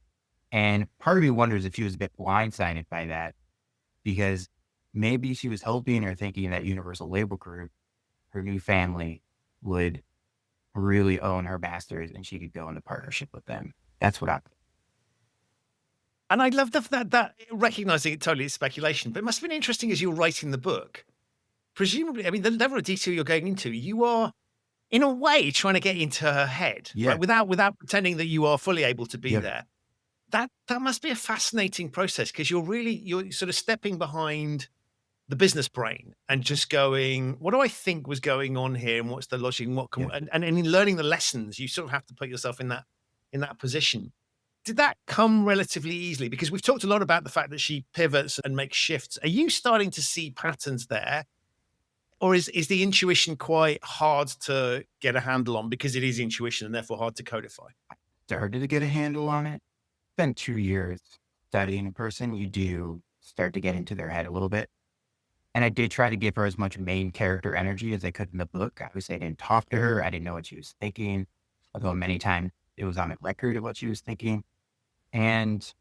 S3: And part of me wonders if she was a bit blindsided by that, because maybe she was hoping or thinking that Universal Label Group, her new family, would really own her masters and she could go into partnership with them. That's what I'm.
S2: And I love that recognizing it totally is speculation, but it must have been interesting as you're writing the book. Presumably, I mean, the level of detail you're going into, you are in a way trying to get into her head, right? Without pretending that you are fully able to be there. That must be a fascinating process because you're sort of stepping behind the business brain and just going, what do I think was going on here and what's the logic and what can and in learning the lessons, you sort of have to put yourself in that position. Did that come relatively easily? Because we've talked a lot about the fact that she pivots and makes shifts. Are you starting to see patterns there? Or is the intuition quite hard to get a handle on because it is intuition and therefore hard to codify?
S3: Started to get a handle on it. Spent 2 years studying a person. You do start to get into their head a little bit. And I did try to give her as much main character energy as I could in the book. Obviously, I didn't talk to her. I didn't know what she was thinking, although many times it was on the record of what she was thinking. And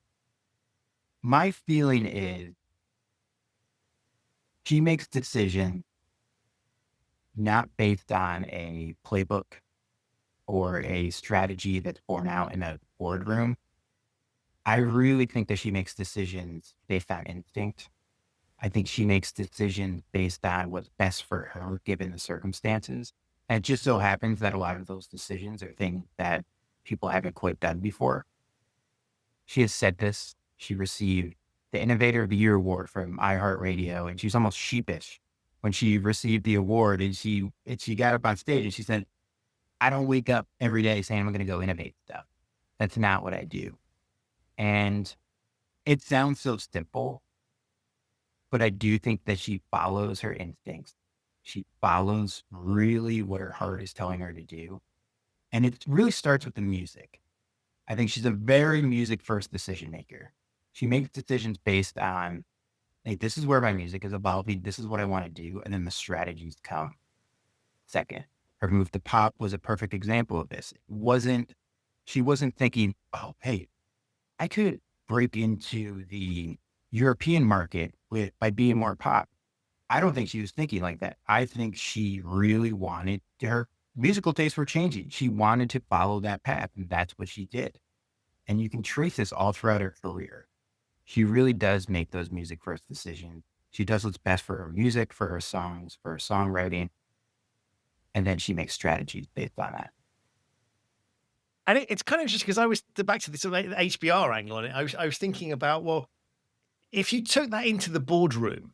S3: my feeling is she makes decisions not based on a playbook or a strategy that's borne out in a boardroom. I really think that she makes decisions based on instinct. I think she makes decisions based on what's best for her, given the circumstances. And it just so happens that a lot of those decisions are things that people haven't quite done before. She has said this. She received the Innovator of the Year award from iHeartRadio, and she was almost sheepish when she received the award. And she got up on stage and she said, I don't wake up every day saying I'm going to go innovate stuff. That's not what I do. And it sounds so simple, but I do think that she follows her instincts. She follows really what her heart is telling her to do. And it really starts with the music. I think she's a very music first decision maker. She makes decisions based on, hey, this is where my music is evolving. This is what I want to do. And then the strategies come second. Her move to pop was a perfect example of this. It wasn't She wasn't thinking, oh, hey, I could break into the European market by being more pop. I don't think she was thinking like that. I think she really wanted her musical tastes were changing. She wanted to follow that path, and that's what she did. And you can trace this all throughout her career. She really does make those music first decisions. She does what's best for her music, for her songs, for her songwriting, and then she makes strategies based on that.
S2: And it's kind of interesting because I was back to this sort of HBR angle on it. I was thinking about, well, if you took that into the boardroom,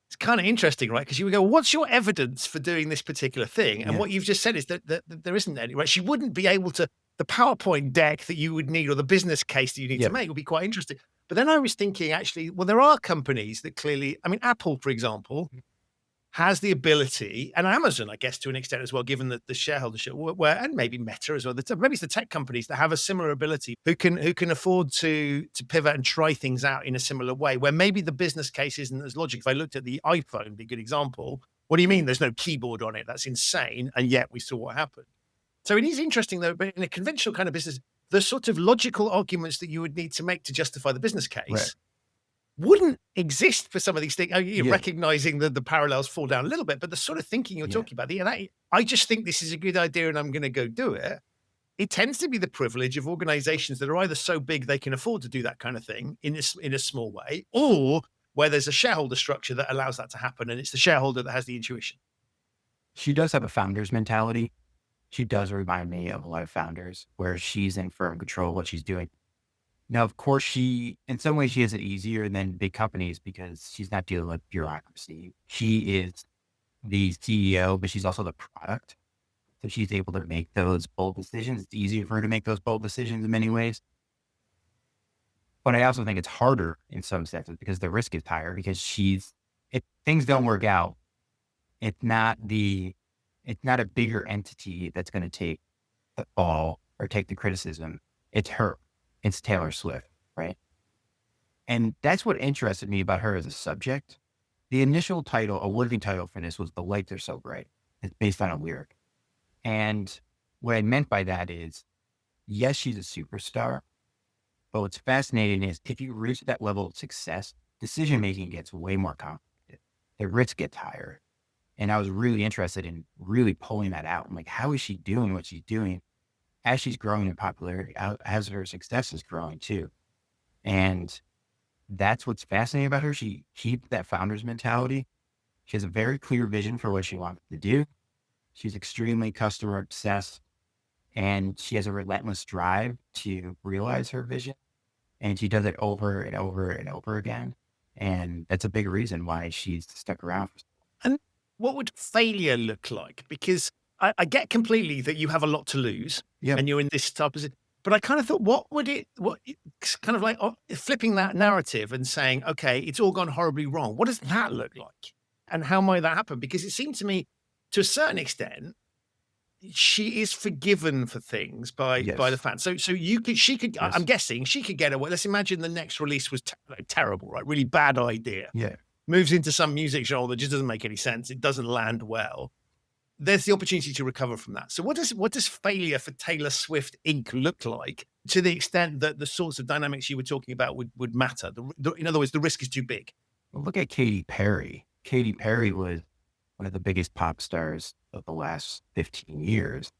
S2: it's kind of interesting, right? Because you would go, what's your evidence for doing this particular thing? And
S3: Yeah.
S2: what you've just said is that there isn't any, right? She wouldn't be able to, the PowerPoint deck that you would need or the business case that you need
S3: Yeah.
S2: to make would be quite interesting. But then I was thinking, actually, well, there are companies that clearly, I mean, Apple, for example, has the ability, and Amazon, I guess, to an extent as well, given the shareholdership, where and maybe Meta as well. Maybe it's the tech companies that have a similar ability who can afford to pivot and try things out in a similar way, where maybe the business case isn't as logical. If I looked at the iPhone, be a good example. What do you mean there's no keyboard on it? That's insane. And yet we saw what happened. So it is interesting though, but in a conventional kind of business, the sort of logical arguments that you would need to make to justify the business case
S3: Right.
S2: wouldn't exist for some of these things. You're
S3: Yeah.
S2: recognizing that the parallels fall down a little bit, but the sort of thinking you're
S3: Yeah.
S2: talking about, I just think this is a good idea and I'm going to go do it. It tends to be the privilege of organizations that are either so big they can afford to do that kind of thing in a small way, or where there's a shareholder structure that allows that to happen. And it's the shareholder that has the intuition.
S3: She does have a founder's mentality. She does remind me of a lot of founders where she's in firm control of what she's doing. Now, of course, in some ways, she has it easier than big companies because she's not dealing with bureaucracy. She is the CEO, but she's also the product. So she's able to make those bold decisions. It's easier for her to make those bold decisions in many ways. But I also think it's harder in some senses because the risk is higher because if things don't work out, it's not a bigger entity that's going to take the fall or take the criticism. It's her. It's Taylor Swift, right? And that's what interested me about her as a subject. The initial title, a working title for this was The Lights Are So Bright. It's based on a lyric. And what I meant by that is, yes, she's a superstar, but what's fascinating is if you reach that level of success, decision-making gets way more complicated. The risk gets higher. And I was really interested in really pulling that out. I'm like, how is she doing what she's doing as she's growing in popularity, as her success is growing too? And that's what's fascinating about her. She keeps that founder's mentality. She has a very clear vision for what she wants to do. She's extremely customer obsessed, and she has a relentless drive to realize her vision. And she does it over and over and over again. And that's a big reason why she's stuck around.
S2: And what would failure look like? Because I get completely that you have a lot to lose and you're in this type of position. But I kind of thought, it's kind of like flipping that narrative and saying, okay, it's all gone horribly wrong. What does that look like? And how might that happen? Because it seemed to me, to a certain extent, she is forgiven for things by the fans. So she could.
S3: Yes.
S2: I'm guessing she could get away. Let's imagine the next release was terrible, right? Really bad idea.
S3: Yeah.
S2: Moves into some music genre that just doesn't make any sense. It doesn't land well. There's the opportunity to recover from that. So what does failure for Taylor Swift Inc. look like to the extent that the sorts of dynamics you were talking about would matter? In other words, the risk is too big.
S3: Well, look at Katy Perry. Katy Perry was one of the biggest pop stars of the last 15 years.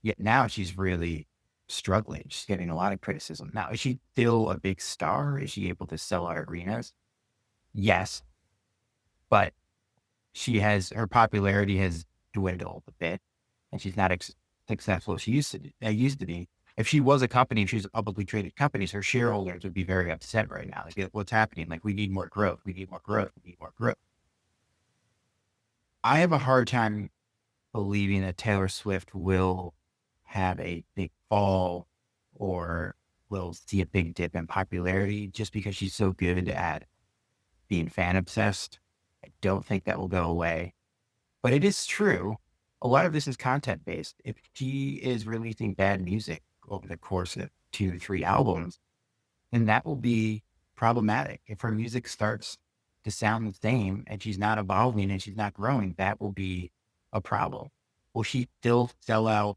S3: Yet now she's really struggling. She's getting a lot of criticism. Now, is she still a big star? Is she able to sell out arenas? Yes. But her popularity has dwindled a bit, and she's not successful as she used to be. If she was a company, if she was a publicly traded company, her shareholders would be very upset right now. Like, what's happening? Like, we need more growth. We need more growth. We need more growth. I have a hard time believing that Taylor Swift will have a big fall or will see a big dip in popularity just because she's so good at being fan obsessed. I don't think that will go away. But it is true. A lot of this is content based. If she is releasing bad music over the course of 2 or 3 albums, then that will be problematic. If her music starts to sound the same and she's not evolving and she's not growing, that will be a problem. Will she still sell out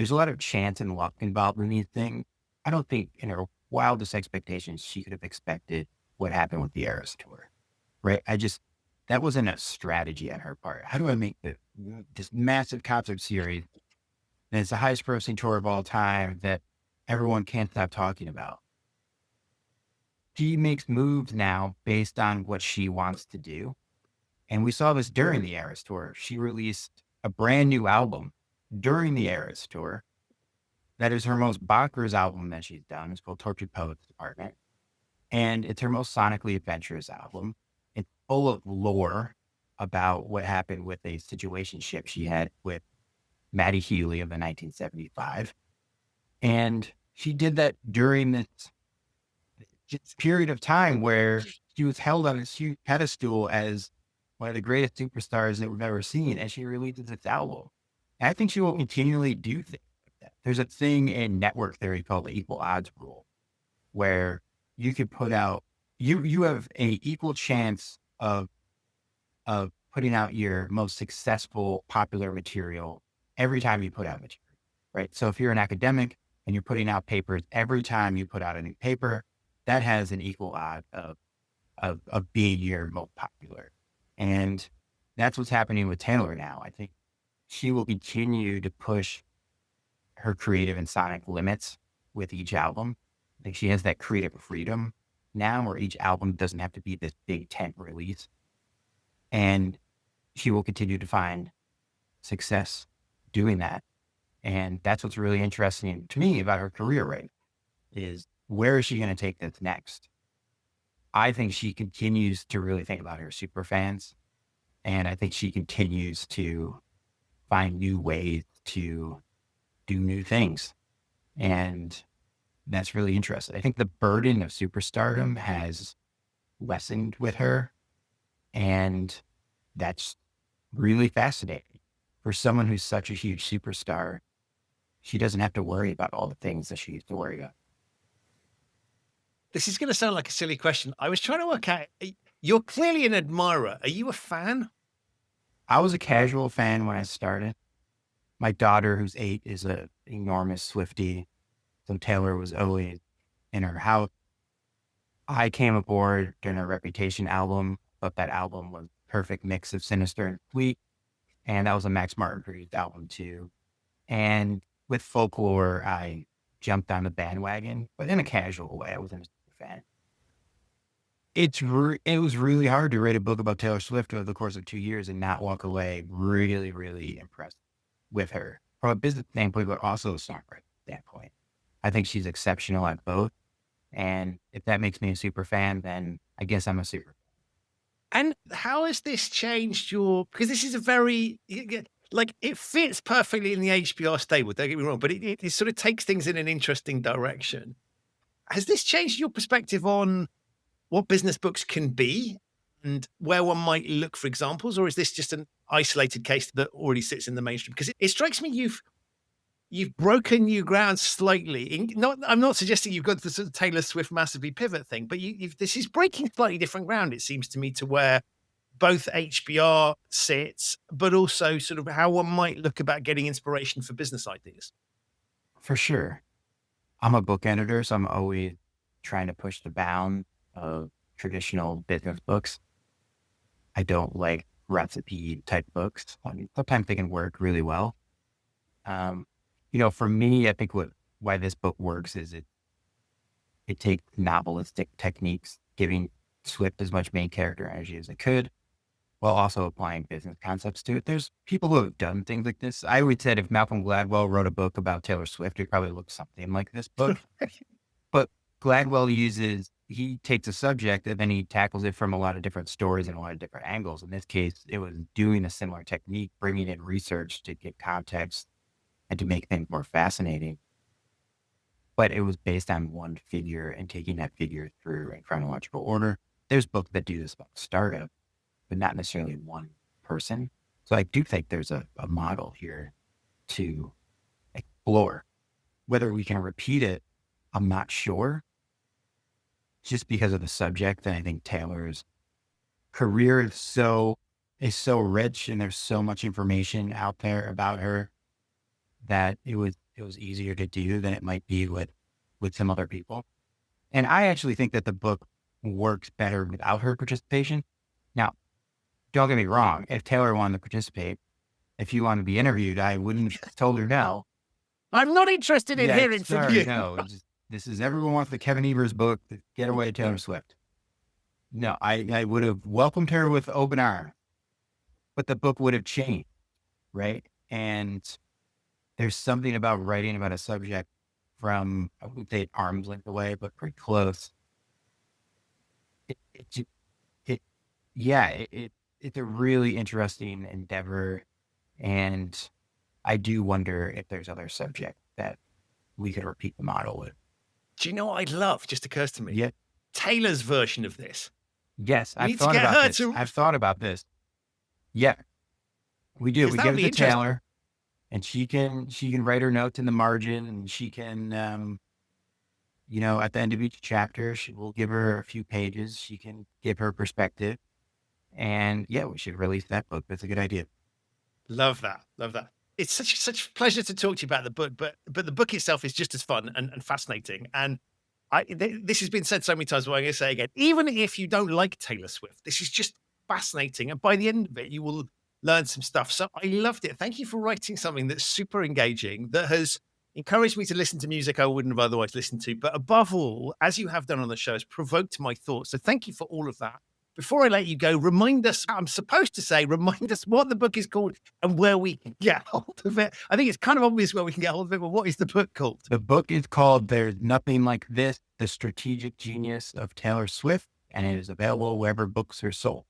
S3: there's a lot of chance and luck involved in these things. I don't think in her wildest expectations, she could have expected what happened with the Eras tour, right? That wasn't a strategy on her part. How do I make this massive concert series and it's the highest grossing tour of all time that everyone can't stop talking about? She makes moves now based on what she wants to do. And we saw this during the Eras tour. She released a brand new album during the Eras tour. That is her most bonkers album that she's done. It's called Tortured Poets Department. And it's her most sonically adventurous album. It's full of lore about what happened with a situationship she had with Matty Healy of the 1975. And she did that during this period of time where she was held on a huge pedestal as one of the greatest superstars that we've ever seen. And she releases this album. And I think she will continually do things like that. There's a thing in network theory called the equal odds rule, where you could put out, you have a equal chance of putting out your most successful popular material every time you put out material, right? So if you're an academic and you're putting out papers every time you put out a new paper, that has an equal odd of being your most popular. And that's what's happening with Taylor now. I think she will continue to push her creative and sonic limits with each album. I think she has that creative freedom now where each album doesn't have to be this big tent release. And she will continue to find success doing that. And that's what's really interesting to me about her career, right? Is where is she going to take this next? I think she continues to really think about her super fans. And I think she continues to find new ways to do new things. And that's really interesting. I think the burden of superstardom has lessened with her. And that's really fascinating. For someone who's such a huge superstar, she doesn't have to worry about all the things that she used to worry about.
S2: This is going to sound like a silly question. I was trying to work out, you're clearly an admirer. Are you a fan?
S3: I was a casual fan when I started. My daughter, who's 8, is an enormous Swiftie. So Taylor was always in her house. I came aboard during a Reputation album, but that album was a perfect mix of sinister and sweet. And that was a Max Martin produced album too. And with Folklore, I jumped on the bandwagon, but in a casual way. I wasn't a super fan. It was really hard to write a book about Taylor Swift over the course of 2 years and not walk away really, really impressed with her from a business standpoint, but also a songwriting standpoint. I think she's exceptional at both. And if that makes me a super fan, then I guess I'm a super fan.
S2: And how has this changed because this is a very, like, it fits perfectly in the HBR stable, don't get me wrong, but it sort of takes things in an interesting direction. Has this changed your perspective on what business books can be and where one might look for examples? Or is this just an isolated case that already sits in the mainstream? Because it strikes me you've broken new ground slightly. I'm not suggesting you've got the sort of Taylor Swift massively pivot thing, but this is breaking slightly different ground, it seems to me, to where both HBR sits, but also sort of how one might look about getting inspiration for business ideas.
S3: For sure. I'm a book editor, so I'm always trying to push the bound of traditional business books. I don't like recipe type books. I mean, sometimes they can work really well. For me, I think why this book works is it takes novelistic techniques, giving Swift as much main character energy as it could, while also applying business concepts to it. There's people who have done things like this. I always said if Malcolm Gladwell wrote a book about Taylor Swift, it probably look something like this book. But Gladwell he takes a subject and then he tackles it from a lot of different stories and a lot of different angles. In this case, it was doing a similar technique, bringing in research to get context and to make things more fascinating. But it was based on one figure and taking that figure through in chronological order. There's books that do this about startup, but not necessarily one person. So I do think there's a model here to explore. Whether we can repeat it, I'm not sure. Just because of the subject, and I think Taylor's career is so rich and there's so much information out there about her that it was it was easier to do than it might be with some other people. And I actually think that the book works better without her participation. Now, don't get me wrong. If Taylor wanted to participate, if you wanted to be interviewed, I wouldn't have told her no.
S2: I'm not interested in hearing from you.
S3: No, this is everyone wants the Kevin Evers book, the Getaway Taylor Swift. No, I would have welcomed her with open arms, but the book would have changed, right? And there's something about writing about a subject from, I wouldn't say arm's length away, but pretty close. It's a really interesting endeavor. And I do wonder if there's other subjects that we could repeat the model with.
S2: Do you know what I'd love? Just occurs to me.
S3: Yeah.
S2: Taylor's version of this.
S3: Yes, I've thought about this. I've thought about this. Yeah, we do. We give it to Taylor, and she can write her notes in the margin, and she can, at the end of each chapter, we'll give her a few pages. She can give her perspective, and yeah, we should release that book. That's a good idea.
S2: Love that. It's such a pleasure to talk to you about the book, but the book itself is just as fun and fascinating. And this has been said so many times, but I'm going to say again, even if you don't like Taylor Swift, this is just fascinating. And by the end of it, you will learn some stuff. So I loved it. Thank you for writing something that's super engaging, that has encouraged me to listen to music I wouldn't have otherwise listened to. But above all, as you have done on the show, has provoked my thoughts. So thank you for all of that. Before I let you go, remind us what the book is called and where we can get hold of it. I think it's kind of obvious where we can get hold of it, but what is the book called?
S3: The book is called There's Nothing Like This, The Strategic Genius of Taylor Swift, and it is available wherever books are sold.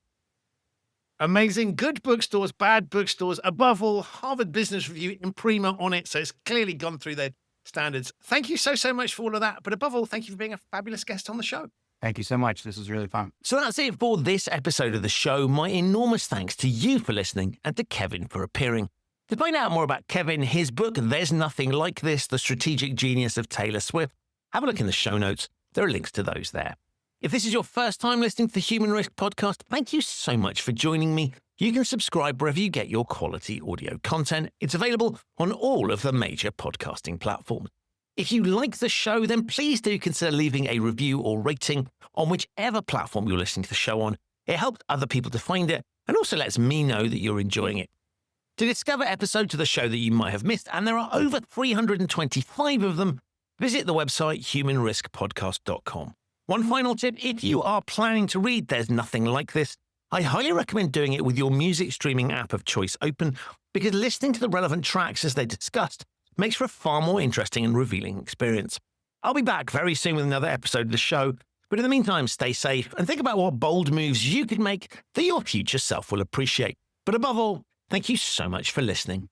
S2: Amazing. Good bookstores, bad bookstores. Above all, Harvard Business Review imprimer on it. So it's clearly gone through their standards. Thank you so much for all of that. But above all, thank you for being a fabulous guest on the show.
S3: Thank you so much. This was really fun.
S2: So that's it for this episode of the show. My enormous thanks to you for listening and to Kevin for appearing. To find out more about Kevin, his book, There's Nothing Like This, The Strategic Genius of Taylor Swift, have a look in the show notes. There are links to those there. If this is your first time listening to the Human Risk podcast, thank you so much for joining me. You can subscribe wherever you get your quality audio content. It's available on all of the major podcasting platforms. If you like the show, then please do consider leaving a review or rating on whichever platform you're listening to the show on. It helps other people to find it and also lets me know that you're enjoying it. To discover episodes of the show that you might have missed, and there are over 325 of them, visit the website humanriskpodcast.com. One final tip, if you are planning to read There's Nothing Like This, I highly recommend doing it with your music streaming app of choice open, because listening to the relevant tracks as they're discussed makes for a far more interesting and revealing experience. I'll be back very soon with another episode of the show, but in the meantime, stay safe and think about what bold moves you could make that your future self will appreciate. But above all, thank you so much for listening.